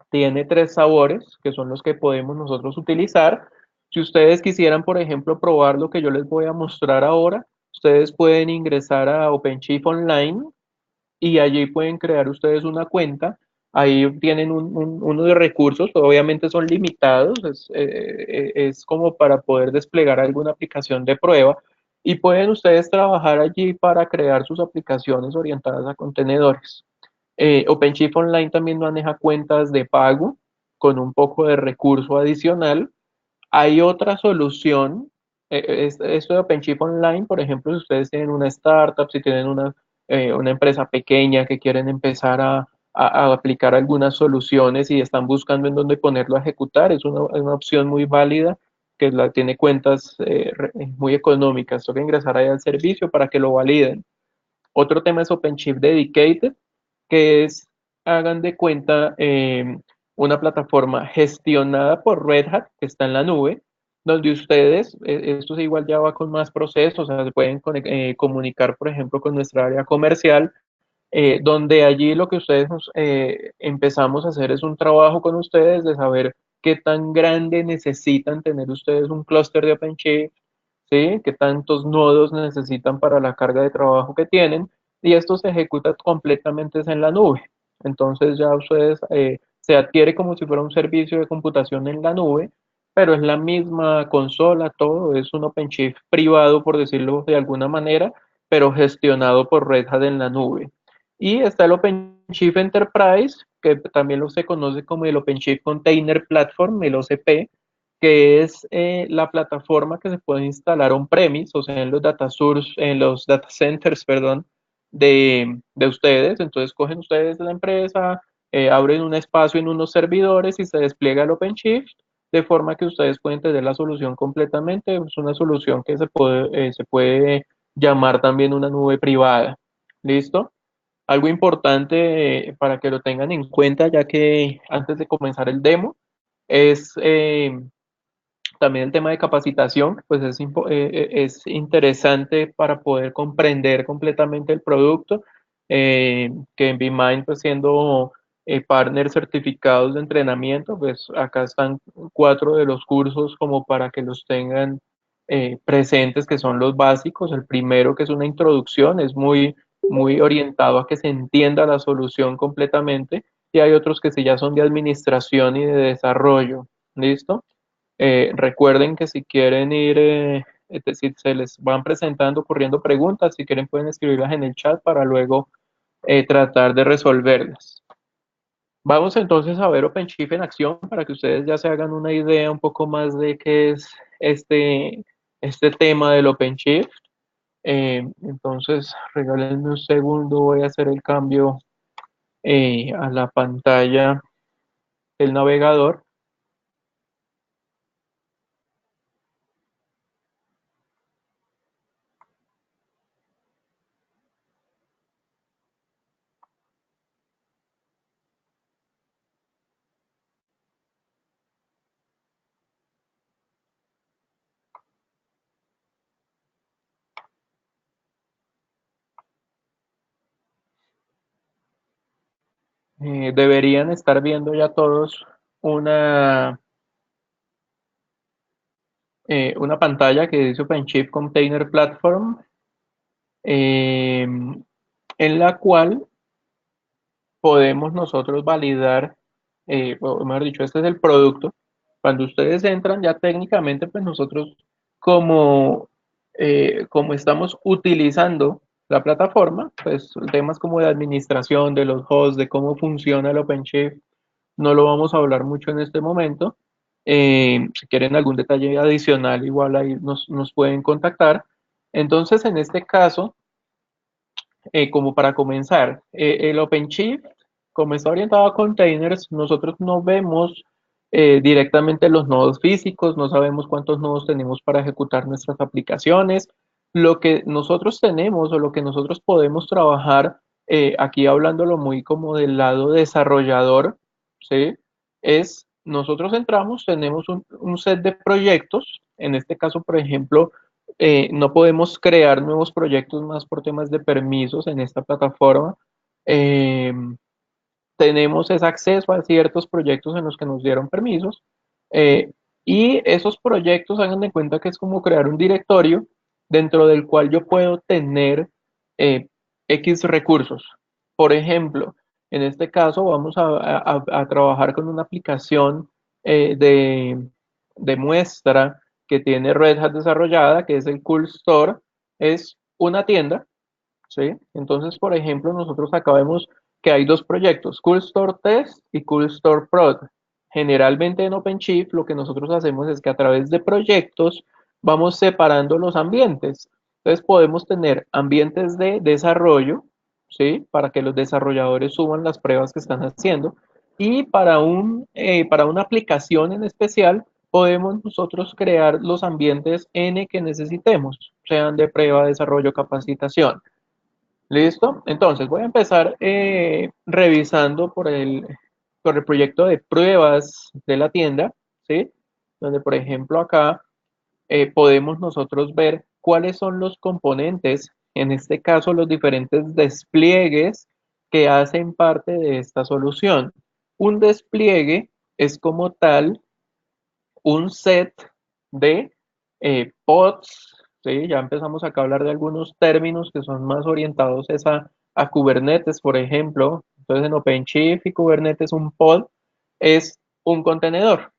tiene 3 sabores que son los que podemos nosotros utilizar. Si ustedes quisieran, por ejemplo, probar lo que yo les voy a mostrar ahora, ustedes pueden ingresar a OpenShift Online y allí pueden crear ustedes una cuenta. Ahí tienen uno de recursos, obviamente son limitados, es como para poder desplegar alguna aplicación de prueba, y pueden ustedes trabajar allí para crear sus aplicaciones orientadas a contenedores. OpenShift Online también maneja cuentas de pago con un poco de recurso adicional. Hay otra solución, esto de OpenShift Online, por ejemplo, si ustedes tienen una startup, si tienen una empresa pequeña que quieren empezar a aplicar algunas soluciones y están buscando en dónde ponerlo a ejecutar, es una opción muy válida. que tiene cuentas muy económicas. Toca ingresar ahí al servicio para que lo validen. Otro tema es OpenShift Dedicated, que es, hagan de cuenta, una plataforma gestionada por Red Hat, que está en la nube, donde ustedes, esto igual ya va con más procesos, o sea, se pueden comunicar, por ejemplo, con nuestra área comercial, donde allí lo que ustedes empezamos a hacer es un trabajo con ustedes de saber qué tan grande necesitan tener ustedes un clúster de OpenShift, ¿sí? Qué tantos nodos necesitan para la carga de trabajo que tienen, y esto se ejecuta completamente en la nube. Entonces ya ustedes se adquiere como si fuera un servicio de computación en la nube, pero es la misma consola, todo es un OpenShift privado, por decirlo de alguna manera, pero gestionado por Red Hat en la nube. Y está el OpenShift Enterprise, que también lo se conoce como el OpenShift Container Platform, el OCP, que es la plataforma que se puede instalar on-premise, o sea, en los data source, en los data centers, perdón, de ustedes. Entonces cogen ustedes de la empresa, abren un espacio en unos servidores y se despliega el OpenShift, de forma que ustedes pueden tener la solución completamente. Es una solución que se puede llamar también una nube privada. ¿Listo? Algo importante para que lo tengan en cuenta, ya que antes de comenzar el demo, es también el tema de capacitación, pues es interesante para poder comprender completamente el producto, que en BeMind, pues siendo partners certificados de entrenamiento, pues acá están 4 de los cursos como para que los tengan presentes, que son los básicos. El primero, que es una introducción, es muy orientado a que se entienda la solución completamente, y hay otros que sí ya son de administración y de desarrollo. ¿Listo? Recuerden que si quieren ir, es decir, se les van presentando, ocurriendo preguntas, si quieren pueden escribirlas en el chat para luego tratar de resolverlas. Vamos entonces a ver OpenShift en acción para que ustedes ya se hagan una idea un poco más de qué es este tema del OpenShift. Entonces, regálenme un segundo, voy a hacer el cambio a la pantalla del navegador. Deberían estar viendo ya todos una, una pantalla que dice OpenShift Container Platform, eh, en la cual podemos nosotros validar, o mejor dicho, este es el producto. Cuando ustedes entran ya técnicamente, pues nosotros como, como estamos utilizando la plataforma, pues temas como de administración de los hosts, de cómo funciona el OpenShift, no lo vamos a hablar mucho en este momento. Si quieren algún detalle adicional, igual ahí nos pueden contactar. Entonces, en este caso, como para comenzar, el OpenShift, como está orientado a containers, nosotros no vemos directamente los nodos físicos, no sabemos cuántos nodos tenemos para ejecutar nuestras aplicaciones. Lo que nosotros tenemos o lo que nosotros podemos trabajar, aquí hablándolo muy como del lado desarrollador, ¿sí? Es, nosotros entramos, tenemos un set de proyectos, en este caso, por ejemplo, no podemos crear nuevos proyectos más por temas de permisos en esta plataforma. Eh, tenemos ese acceso a ciertos proyectos en los que nos dieron permisos, eh, y esos proyectos, hagan de cuenta que es como crear un directorio dentro del cual yo puedo tener eh, X recursos. Por ejemplo, en este caso vamos a trabajar con una aplicación de muestra que tiene Red Hat desarrollada, que es el Cool Store. Es una tienda, ¿sí? Entonces, por ejemplo, nosotros acá vemos que hay dos proyectos, Cool Store Test y Cool Store Prod. Generalmente en OpenShift lo que nosotros hacemos es que a través de proyectos vamos separando los ambientes. Entonces podemos tener ambientes de desarrollo, ¿sí? Para que los desarrolladores suban las pruebas que están haciendo. Y para una aplicación en especial podemos nosotros crear los ambientes N que necesitemos, sean de prueba, desarrollo, capacitación. ¿Listo? Entonces voy a empezar revisando por el proyecto de pruebas de la tienda, ¿sí? Donde, por ejemplo, acá podemos nosotros ver cuáles son los componentes, en este caso los diferentes despliegues que hacen parte de esta solución. Un despliegue es como tal un set de pods, ¿sí? Ya empezamos acá a hablar de algunos términos que son más orientados a Kubernetes, por ejemplo. Entonces en OpenShift y Kubernetes un pod es un contenedor.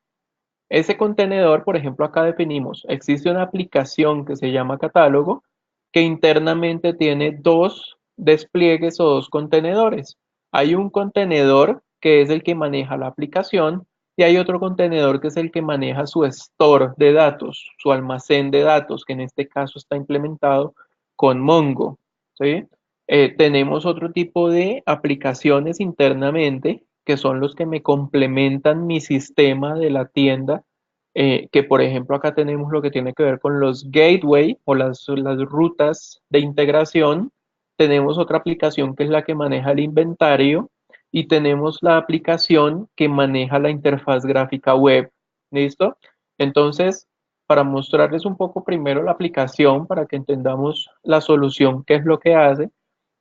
Ese contenedor, por ejemplo, acá definimos, existe una aplicación que se llama catálogo que internamente tiene dos despliegues o dos contenedores. Hay un contenedor que es el que maneja la aplicación y hay otro contenedor que es el que maneja su store de datos, su almacén de datos, que en este caso está implementado con Mongo, ¿sí? Tenemos otro tipo de aplicaciones internamente que son los que me complementan mi sistema de la tienda, que por ejemplo acá tenemos lo que tiene que ver con los gateway o las rutas de integración. Tenemos otra aplicación que es la que maneja el inventario y tenemos la aplicación que maneja la interfaz gráfica web. ¿Listo? Entonces, para mostrarles un poco primero la aplicación, para que entendamos la solución, qué es lo que hace.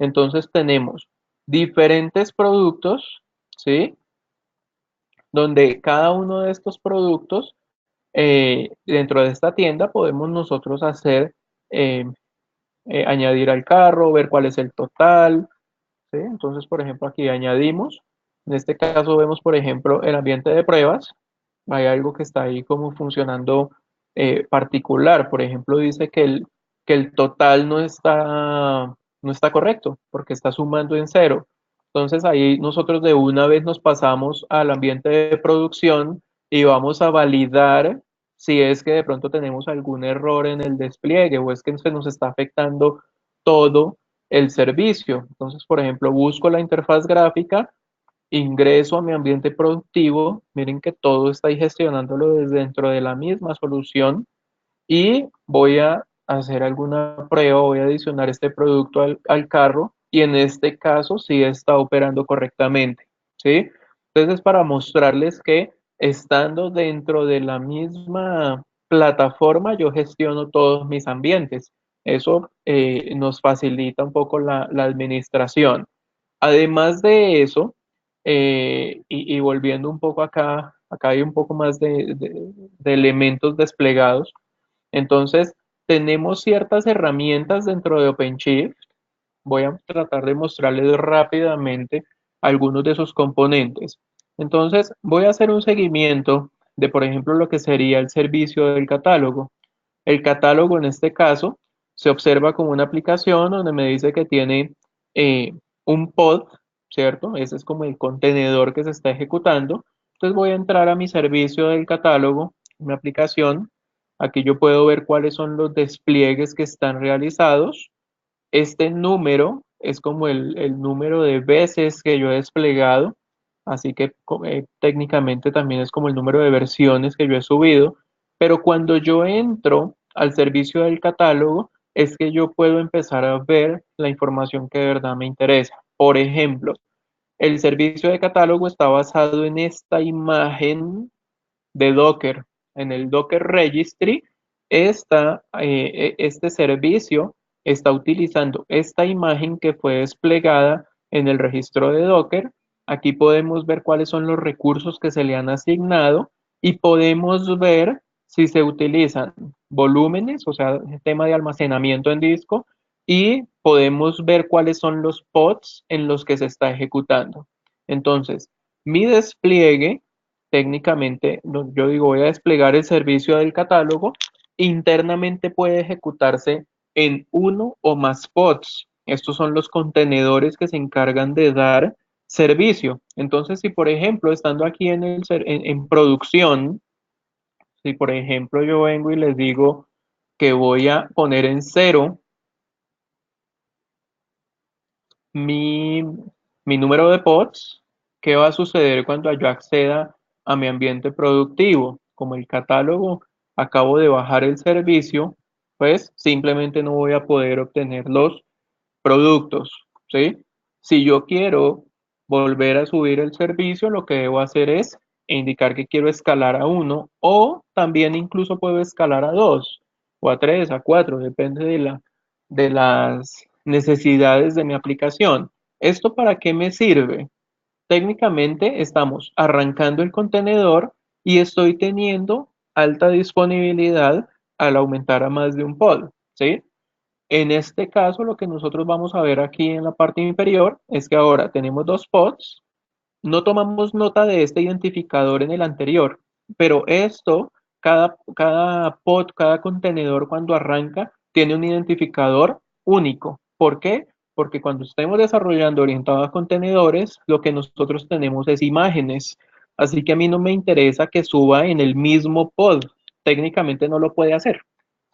Entonces tenemos diferentes productos, ¿sí? Donde cada uno de estos productos, dentro de esta tienda podemos nosotros hacer, eh, añadir al carro, ver cuál es el total, ¿sí? Entonces, por ejemplo, aquí añadimos, en este caso vemos, por ejemplo, el ambiente de pruebas, hay algo que está ahí como funcionando particular, por ejemplo, dice que el total no está correcto, porque está sumando en cero. Entonces ahí nosotros de una vez nos pasamos al ambiente de producción y vamos a validar si es que de pronto tenemos algún error en el despliegue o es que se nos está afectando todo el servicio. Entonces, por ejemplo, busco la interfaz gráfica, ingreso a mi ambiente productivo, miren que todo está ahí gestionándolo desde dentro de la misma solución y voy a hacer alguna prueba, voy a adicionar este producto al carro y en este caso sí está operando correctamente, ¿sí? Entonces, para mostrarles que estando dentro de la misma plataforma, yo gestiono todos mis ambientes. Eso nos facilita un poco la administración. Además de eso, y volviendo un poco acá hay un poco más de elementos desplegados. Entonces, tenemos ciertas herramientas dentro de OpenShift. Voy a tratar de mostrarles rápidamente algunos de sus componentes. Entonces, voy a hacer un seguimiento de, por ejemplo, lo que sería el servicio del catálogo. El catálogo en este caso se observa como una aplicación donde me dice que tiene eh, un pod, ¿cierto? Ese es como el contenedor que se está ejecutando. Entonces voy a entrar a mi servicio del catálogo, mi aplicación. Aquí yo puedo ver cuáles son los despliegues que están realizados. Este número es como el número de veces que yo he desplegado, así que técnicamente también es como el número de versiones que yo he subido, pero cuando yo entro al servicio del catálogo es que yo puedo empezar a ver la información que de verdad me interesa. Por ejemplo, el servicio de catálogo está basado en esta imagen de Docker. En el Docker Registry, este servicio está utilizando esta imagen que fue desplegada en el registro de Docker. Aquí podemos ver cuáles son los recursos que se le han asignado y podemos ver si se utilizan volúmenes, o sea, el tema de almacenamiento en disco, y podemos ver cuáles son los pods en los que se está ejecutando. Entonces, mi despliegue técnicamente, yo digo, voy a desplegar el servicio del catálogo, internamente puede ejecutarse en uno o más pods. Estos son los contenedores que se encargan de dar servicio. Entonces, si por ejemplo, estando aquí en producción, si por ejemplo yo vengo y les digo que voy a poner en cero mi, mi número de pods, ¿qué va a suceder cuando yo acceda a mi ambiente productivo? como el catálogo acabo de bajar el servicio, pues simplemente no voy a poder obtener los productos, ¿sí? Si yo quiero volver a subir el servicio, lo que debo hacer es indicar que quiero escalar a uno o también incluso puedo escalar a dos o a tres, a cuatro, depende de las necesidades de mi aplicación. ¿Esto para qué me sirve? Técnicamente estamos arrancando el contenedor y estoy teniendo alta disponibilidad al aumentar a más de un pod, ¿sí? En este caso, lo que nosotros vamos a ver aquí en la parte inferior es que ahora tenemos dos pods. No tomamos nota de este identificador en el anterior, pero esto, cada pod, cada contenedor cuando arranca, tiene un identificador único. ¿Por qué? Porque cuando estemos desarrollando orientado a contenedores, lo que nosotros tenemos es imágenes. Así que a mí no me interesa que suba en el mismo pod. Técnicamente no lo puede hacer.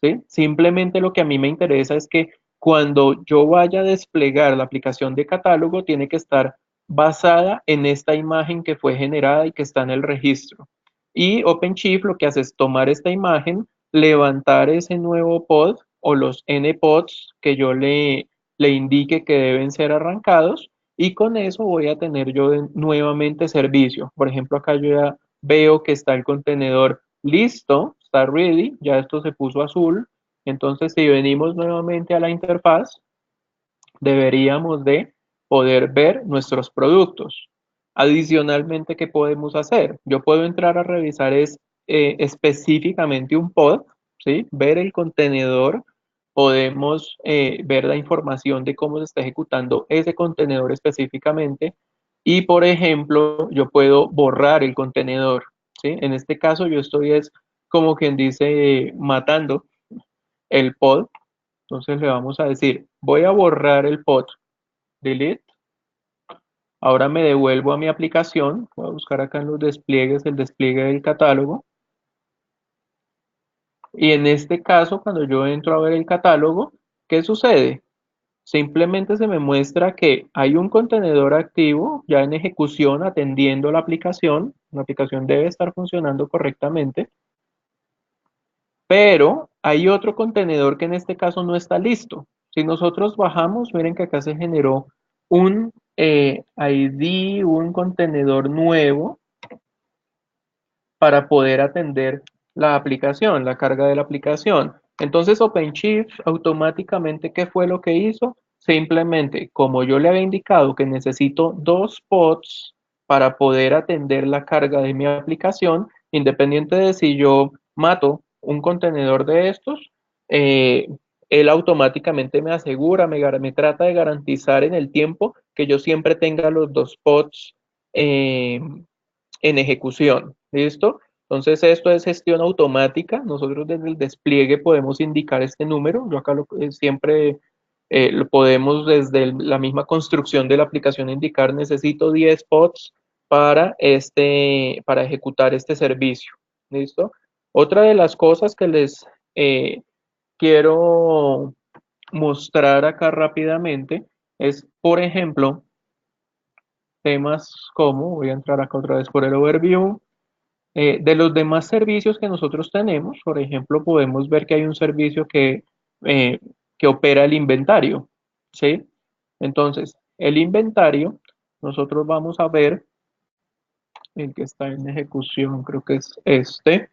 ¿Sí? Simplemente lo que a mí me interesa es que cuando yo vaya a desplegar la aplicación de catálogo, tiene que estar basada en esta imagen que fue generada y que está en el registro. Y OpenShift lo que hace es tomar esta imagen, levantar ese nuevo pod o los NPods que yo le indique que deben ser arrancados y con eso voy a tener yo nuevamente servicio. Por ejemplo, acá yo ya veo que está el contenedor listo, está ready, ya esto se puso azul. Entonces, si venimos nuevamente a la interfaz, deberíamos de poder ver nuestros productos. Adicionalmente, ¿qué podemos hacer? Yo puedo entrar a revisar específicamente un pod, ¿sí? Ver el contenedor, podemos ver la información de cómo se está ejecutando ese contenedor específicamente y, por ejemplo, yo puedo borrar el contenedor, ¿sí? En este caso, yo estoy es como quien dice matando el pod. Entonces le vamos a decir, voy a borrar el pod, delete. Ahora me devuelvo a mi aplicación. Voy a buscar acá en los despliegues el despliegue del catálogo. Y en este caso, cuando yo entro a ver el catálogo, ¿qué sucede? Simplemente se me muestra que hay un contenedor activo ya en ejecución atendiendo la aplicación. La aplicación debe estar funcionando correctamente. Pero hay otro contenedor que en este caso no está listo. Si nosotros bajamos, miren que acá se generó un ID, un contenedor nuevo para poder atender la aplicación, la carga de la aplicación. Entonces OpenShift automáticamente, ¿qué fue lo que hizo? Simplemente, como yo le había indicado que necesito dos pods para poder atender la carga de mi aplicación, independiente de si yo mato un contenedor de estos, eh, él automáticamente me asegura, me trata de garantizar en el tiempo que yo siempre tenga los dos pods eh, en ejecución. ¿Listo? Entonces esto es gestión automática. Nosotros desde el despliegue podemos indicar este número. Yo acá siempre lo podemos desde la misma construcción de la aplicación indicar necesito 10 pods para ejecutar este servicio. ¿Listo? Otra de las cosas que les quiero mostrar acá rápidamente es, por ejemplo, temas como, voy a entrar acá otra vez por el overview, de los demás servicios que nosotros tenemos. Por ejemplo, podemos ver que hay un servicio eh, que opera el inventario, ¿sí? Entonces, el inventario, nosotros vamos a ver el que está en ejecución, creo que es este.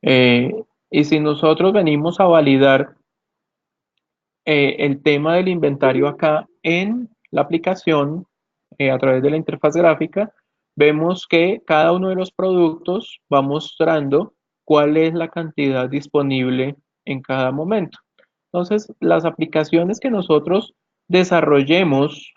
eh, y si nosotros venimos a validar el tema del inventario acá en la aplicación, a través de la interfaz gráfica, vemos que cada uno de los productos va mostrando cuál es la cantidad disponible en cada momento. Entonces, las aplicaciones que nosotros desarrollemos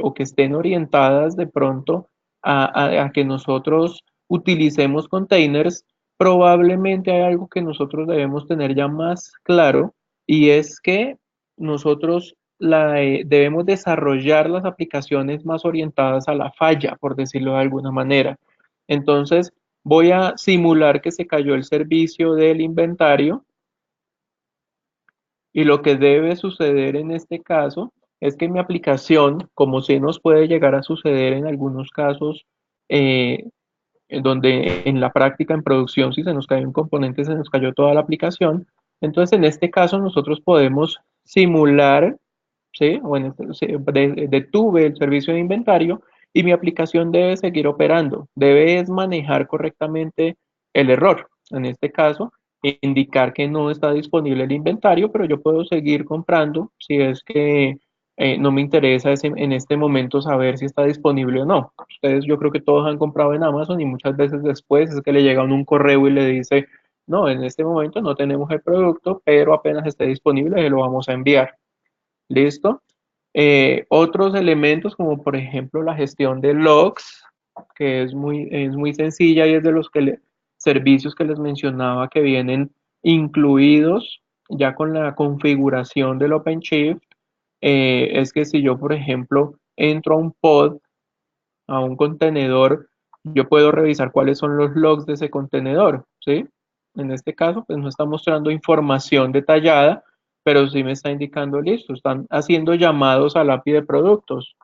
o que estén orientadas de pronto a que nosotros utilicemos containers, probablemente hay algo que nosotros debemos tener ya más claro y es que nosotros debemos desarrollar las aplicaciones más orientadas a la falla, por decirlo de alguna manera. Entonces, voy a simular que se cayó el servicio del inventario y lo que debe suceder en este caso es que mi aplicación, como se nos puede llegar a suceder en algunos casos, eh, donde en la práctica, en producción, si se nos cae un componente, se nos cayó toda la aplicación. Entonces, en este caso, nosotros podemos simular, ¿sí? O en detuve el servicio de inventario y mi aplicación debe seguir operando. Debe manejar correctamente el error. En este caso, indicar que no está disponible el inventario, pero yo puedo seguir comprando si es que no me interesa en este momento saber si está disponible o no. Ustedes, yo creo que todos han comprado en Amazon y muchas veces después es que le llega un correo y le dice, no, en este momento no tenemos el producto, pero apenas esté disponible, se lo vamos a enviar. ¿Listo? Otros elementos como por ejemplo la gestión de logs, que es muy sencilla y es de los servicios que les mencionaba que vienen incluidos ya con la configuración del OpenShift. Es que si yo, por ejemplo, entro a un pod, a un contenedor, yo puedo revisar cuáles son los logs de ese contenedor, ¿sí? En este caso, pues no está mostrando información detallada, pero sí me está indicando, listo, están haciendo llamados al API de productos,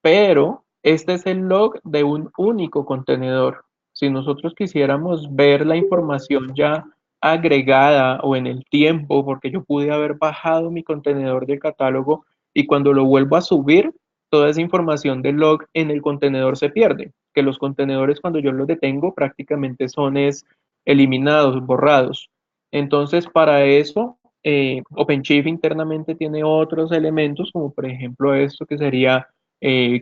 pero este es el log de un único contenedor. Si nosotros quisiéramos ver la información ya agregada o en el tiempo, porque yo pude haber bajado mi contenedor del catálogo y cuando lo vuelvo a subir, toda esa información del log en el contenedor se pierde, que los contenedores cuando yo los detengo prácticamente son eliminados, borrados. Entonces, para eso, OpenShift internamente tiene otros elementos, como por ejemplo esto que sería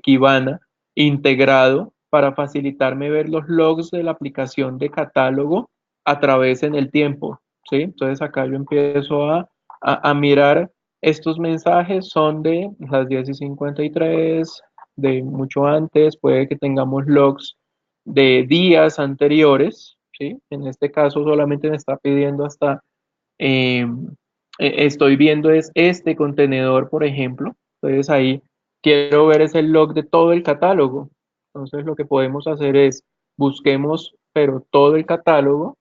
Kibana integrado para facilitarme ver los logs de la aplicación de catálogo a través en el tiempo, ¿sí? Entonces acá yo empiezo a mirar estos mensajes son de las 10:53, de mucho antes, puede que tengamos logs de días anteriores, ¿sí? En este caso solamente me está pidiendo hasta, eh, estoy viendo es este contenedor, por ejemplo, entonces ahí quiero ver es el log de todo el catálogo, entonces lo que podemos hacer es busquemos, pero todo el catálogo,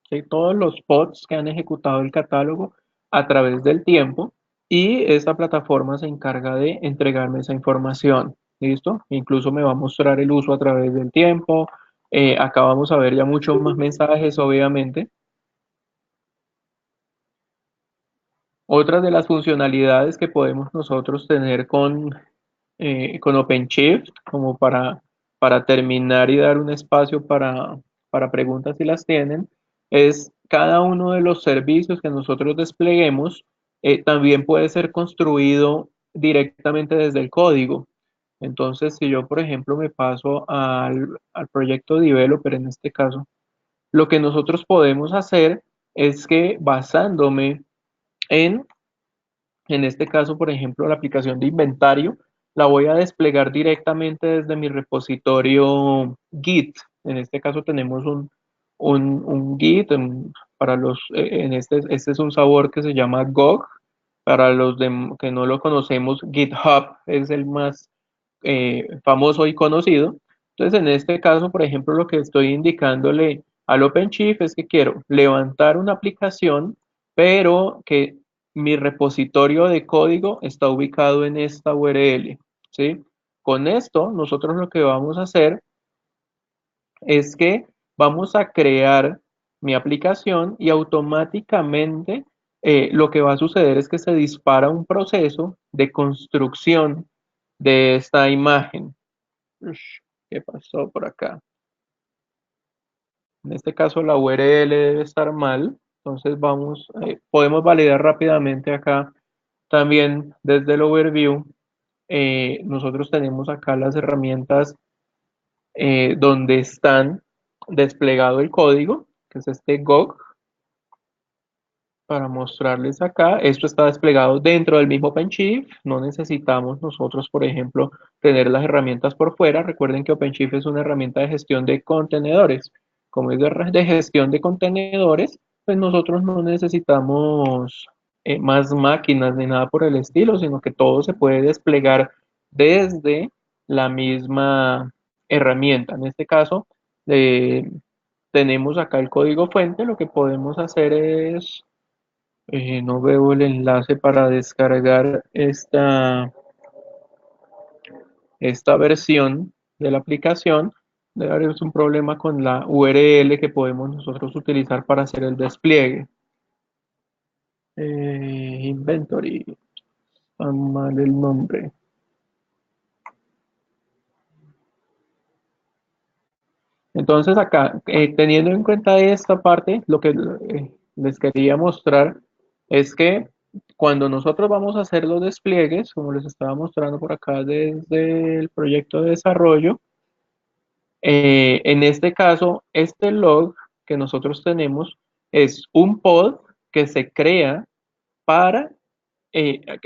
¿sí? Todos los pods que han ejecutado el catálogo a través del tiempo y esta plataforma se encarga de entregarme esa información. ¿Listo? Incluso me va a mostrar el uso a través del tiempo. Acá vamos a ver ya muchos más mensajes, obviamente. Otras de las funcionalidades que podemos nosotros tener con OpenShift, como para terminar y dar un espacio para preguntas si las tienen, es cada uno de los servicios que nosotros despleguemos también puede ser construido directamente desde el código. Entonces, si yo, por ejemplo, me paso al proyecto Developer en este caso, lo que nosotros podemos hacer es que basándome en en este caso, por ejemplo, la aplicación de inventario la voy a desplegar directamente desde mi repositorio Git. En este caso tenemos un Git para este es un sabor que se llama GOG. Para los que no lo conocemos, GitHub es el más famoso y conocido. Entonces, en este caso, por ejemplo, lo que estoy indicándole al OpenShift es que quiero levantar una aplicación, pero que mi repositorio de código está ubicado en esta URL, ¿sí? Con esto, nosotros lo que vamos a hacer es que vamos a crear mi aplicación y automáticamente lo que va a suceder es que se dispara un proceso de construcción de esta imagen. Ush, ¿qué pasó por acá? En este caso la URL debe estar mal, entonces podemos validar rápidamente acá también desde el overview. Nosotros tenemos acá las herramientas donde están desplegado el código, que es este GOG, para mostrarles acá. Esto está desplegado dentro del mismo OpenShift. No necesitamos nosotros, por ejemplo, tener las herramientas por fuera. Recuerden que OpenShift es una herramienta de gestión de contenedores. Como es de gestión de contenedores, pues nosotros no necesitamos más máquinas ni nada por el estilo, sino que todo se puede desplegar desde la misma herramienta. En este caso, eh, tenemos acá el código fuente. Lo que podemos hacer es no veo el enlace para descargar esta versión de la aplicación, debe haber un problema con la URL que podemos nosotros utilizar para hacer el despliegue. Inventory, está mal el nombre. Entonces acá, teniendo en cuenta esta parte, lo que les quería mostrar es que cuando nosotros vamos a hacer los despliegues, como les estaba mostrando por acá desde el proyecto de desarrollo, en este caso, este log que nosotros tenemos es un pod que se crea para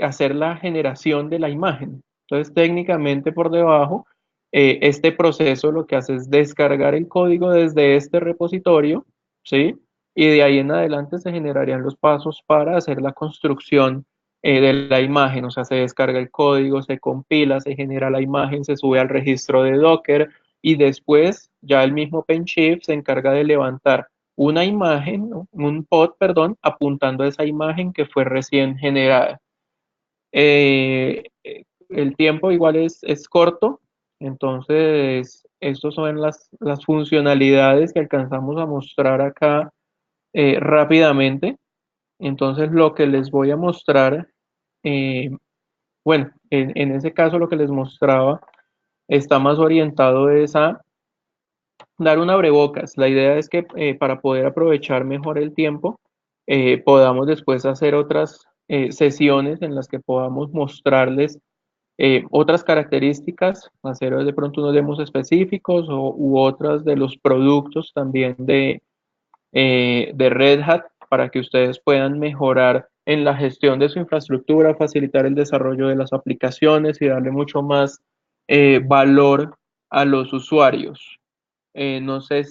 hacer la generación de la imagen. Entonces, técnicamente por debajo, este proceso lo que hace es descargar el código desde este repositorio, ¿sí? Y de ahí en adelante se generarían los pasos para hacer la construcción de la imagen. O sea, se descarga el código, se compila, se genera la imagen, se sube al registro de Docker y después ya el mismo PenShift se encarga de levantar una imagen, ¿no? Un pod, perdón, apuntando a esa imagen que fue recién generada. El tiempo igual es corto, entonces estas son las funcionalidades que alcanzamos a mostrar acá rápidamente. Entonces lo que les voy a mostrar, eh, bueno, en ese caso lo que les mostraba está más orientado es a dar un abrebocas. La idea es que para poder aprovechar mejor el tiempo, podamos después hacer otras sesiones en las que podamos mostrarles otras características, hacer de pronto unos demos específicos u otras de los productos también de Red Hat para que ustedes puedan mejorar en la gestión de su infraestructura, facilitar el desarrollo de las aplicaciones y darle mucho más valor a los usuarios. No sé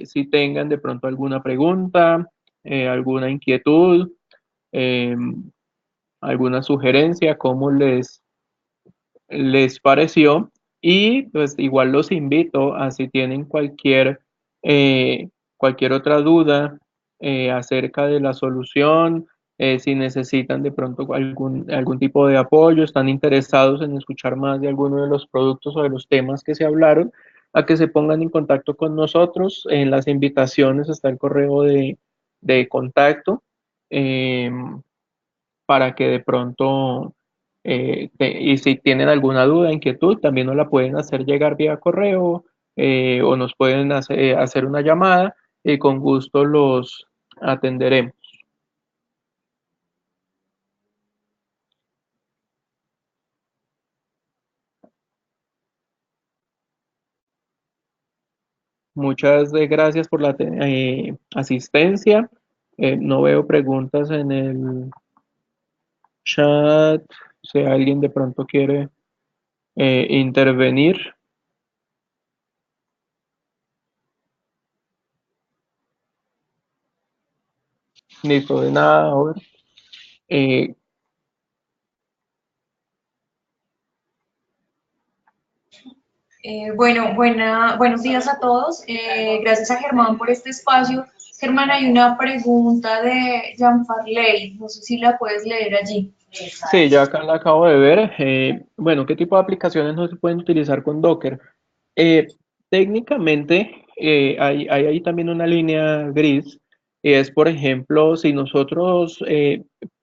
si tengan de pronto alguna pregunta, alguna inquietud, eh, alguna sugerencia, cómo les pareció. Y pues igual los invito a si tienen eh, cualquier otra duda acerca de la solución, si necesitan de pronto algún tipo de apoyo, están interesados en escuchar más de alguno de los productos o de los temas que se hablaron, a que se pongan en contacto con nosotros. En las invitaciones está el correo de contacto. Para que de pronto, y si tienen alguna duda, inquietud, también nos la pueden hacer llegar vía correo o nos pueden hacer una llamada y con gusto los atenderemos. Muchas gracias por la asistencia. No veo preguntas en el chat. Si alguien de pronto quiere intervenir, listo, de nada. Ahora. Eh, Buenos días a todos. Gracias a Germán por este espacio. Germán, hay una pregunta de Jean Farley. No sé si la puedes leer allí. Sí, ya acá la acabo de ver. Bueno, ¿qué tipo de aplicaciones no se pueden utilizar con Docker? Eh, Técnicamente, hay ahí también una línea gris. Y es, por ejemplo, si nosotros,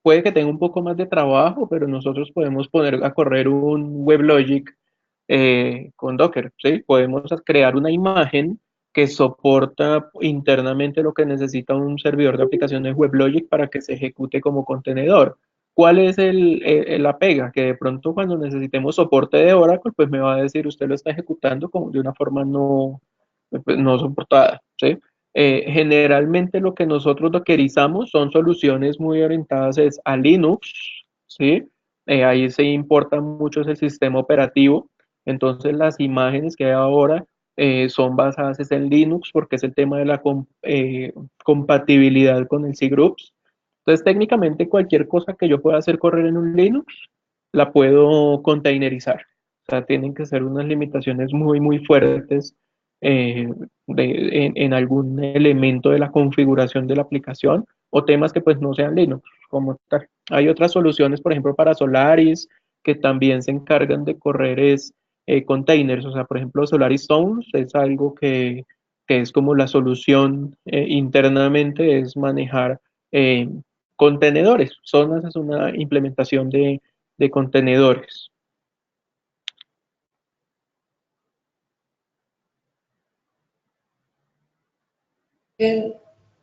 puede que tenga un poco más de trabajo, pero nosotros podemos poner a correr un WebLogic con Docker, ¿sí? Podemos crear una imagen que soporta internamente lo que necesita un servidor de aplicaciones WebLogic para que se ejecute como contenedor. ¿Cuál es la pega? Que de pronto cuando necesitemos soporte de Oracle, pues me va a decir usted lo está ejecutando como de una forma pues, no soportada, ¿sí? Generalmente lo que nosotros dockerizamos son soluciones muy orientadas a Linux, ¿sí? Ahí se importa mucho el sistema operativo, entonces las imágenes que hay ahora son basadas en Linux porque es el tema de la compatibilidad con el cgroups. Entonces, técnicamente cualquier cosa que yo pueda hacer correr en un Linux, la puedo containerizar. O sea, tienen que ser unas limitaciones muy, muy fuertes eh, en algún elemento de la configuración de la aplicación o temas que pues no sean Linux como tal. Hay otras soluciones, por ejemplo, para Solaris, que también se encargan de correr containers. O sea, por ejemplo, Solaris Zones es algo que es como la solución internamente, es manejar eh, contenedores. Zonas es una implementación de contenedores.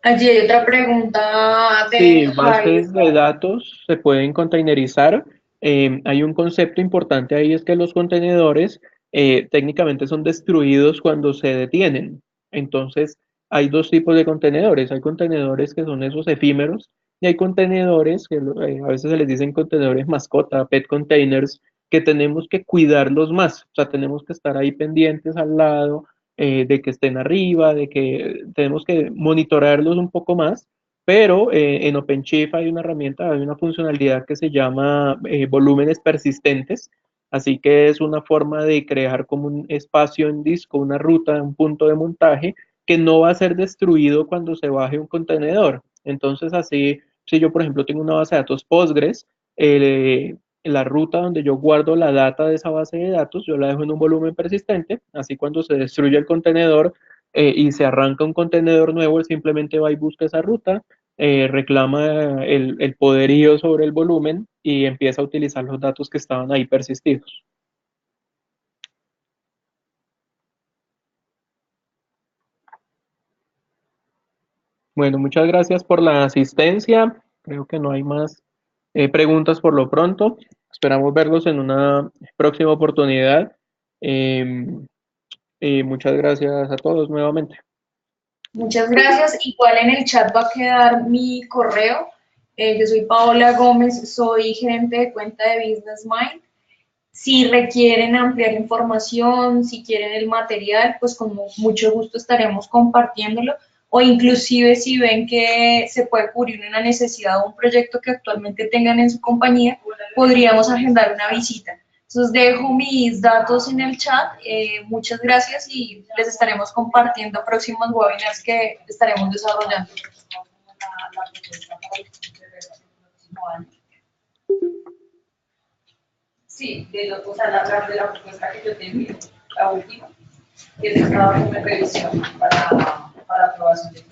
Allí hay otra pregunta de Sí, Jairo. bases de datos se pueden containerizar. Hay un concepto importante ahí, es que los contenedores técnicamente son destruidos cuando se detienen. Entonces, hay dos tipos de contenedores. Hay contenedores que son esos efímeros y hay contenedores que a veces se les dicen contenedores mascota, pet containers, que tenemos que cuidarlos más. O sea, tenemos que estar ahí pendientes al lado, de que estén arriba, de que tenemos que monitorearlos un poco más, pero en OpenShift hay una herramienta, hay una funcionalidad que se llama volúmenes persistentes, así que es una forma de crear como un espacio en disco, una ruta, un punto de montaje que no va a ser destruido cuando se baje un contenedor. Entonces así, si yo por ejemplo tengo una base de datos Postgres, la ruta donde yo guardo la data de esa base de datos, yo la dejo en un volumen persistente, así cuando se destruye el contenedor, y se arranca un contenedor nuevo, él simplemente va y busca esa ruta, reclama el poderío sobre el volumen y empieza a utilizar los datos que estaban ahí persistidos. Bueno, muchas gracias por la asistencia. Creo que no hay más preguntas por lo pronto. Esperamos verlos en una próxima oportunidad. Y muchas gracias a todos nuevamente. Muchas gracias. Igual en el chat va a quedar mi correo. Yo soy Paola Gómez, soy gerente de cuenta de Business Mind. Si requieren ampliar información, si quieren el material, pues con mucho gusto estaremos compartiéndolo. O inclusive si ven que se puede cubrir una necesidad o un proyecto que actualmente tengan en su compañía, podríamos agendar una visita. Entonces dejo mis datos en el chat. Muchas gracias y les estaremos compartiendo próximos webinars que estaremos desarrollando. Sí, o sea, de la propuesta que yo te envío, la última, que es esta revisión para aprobación de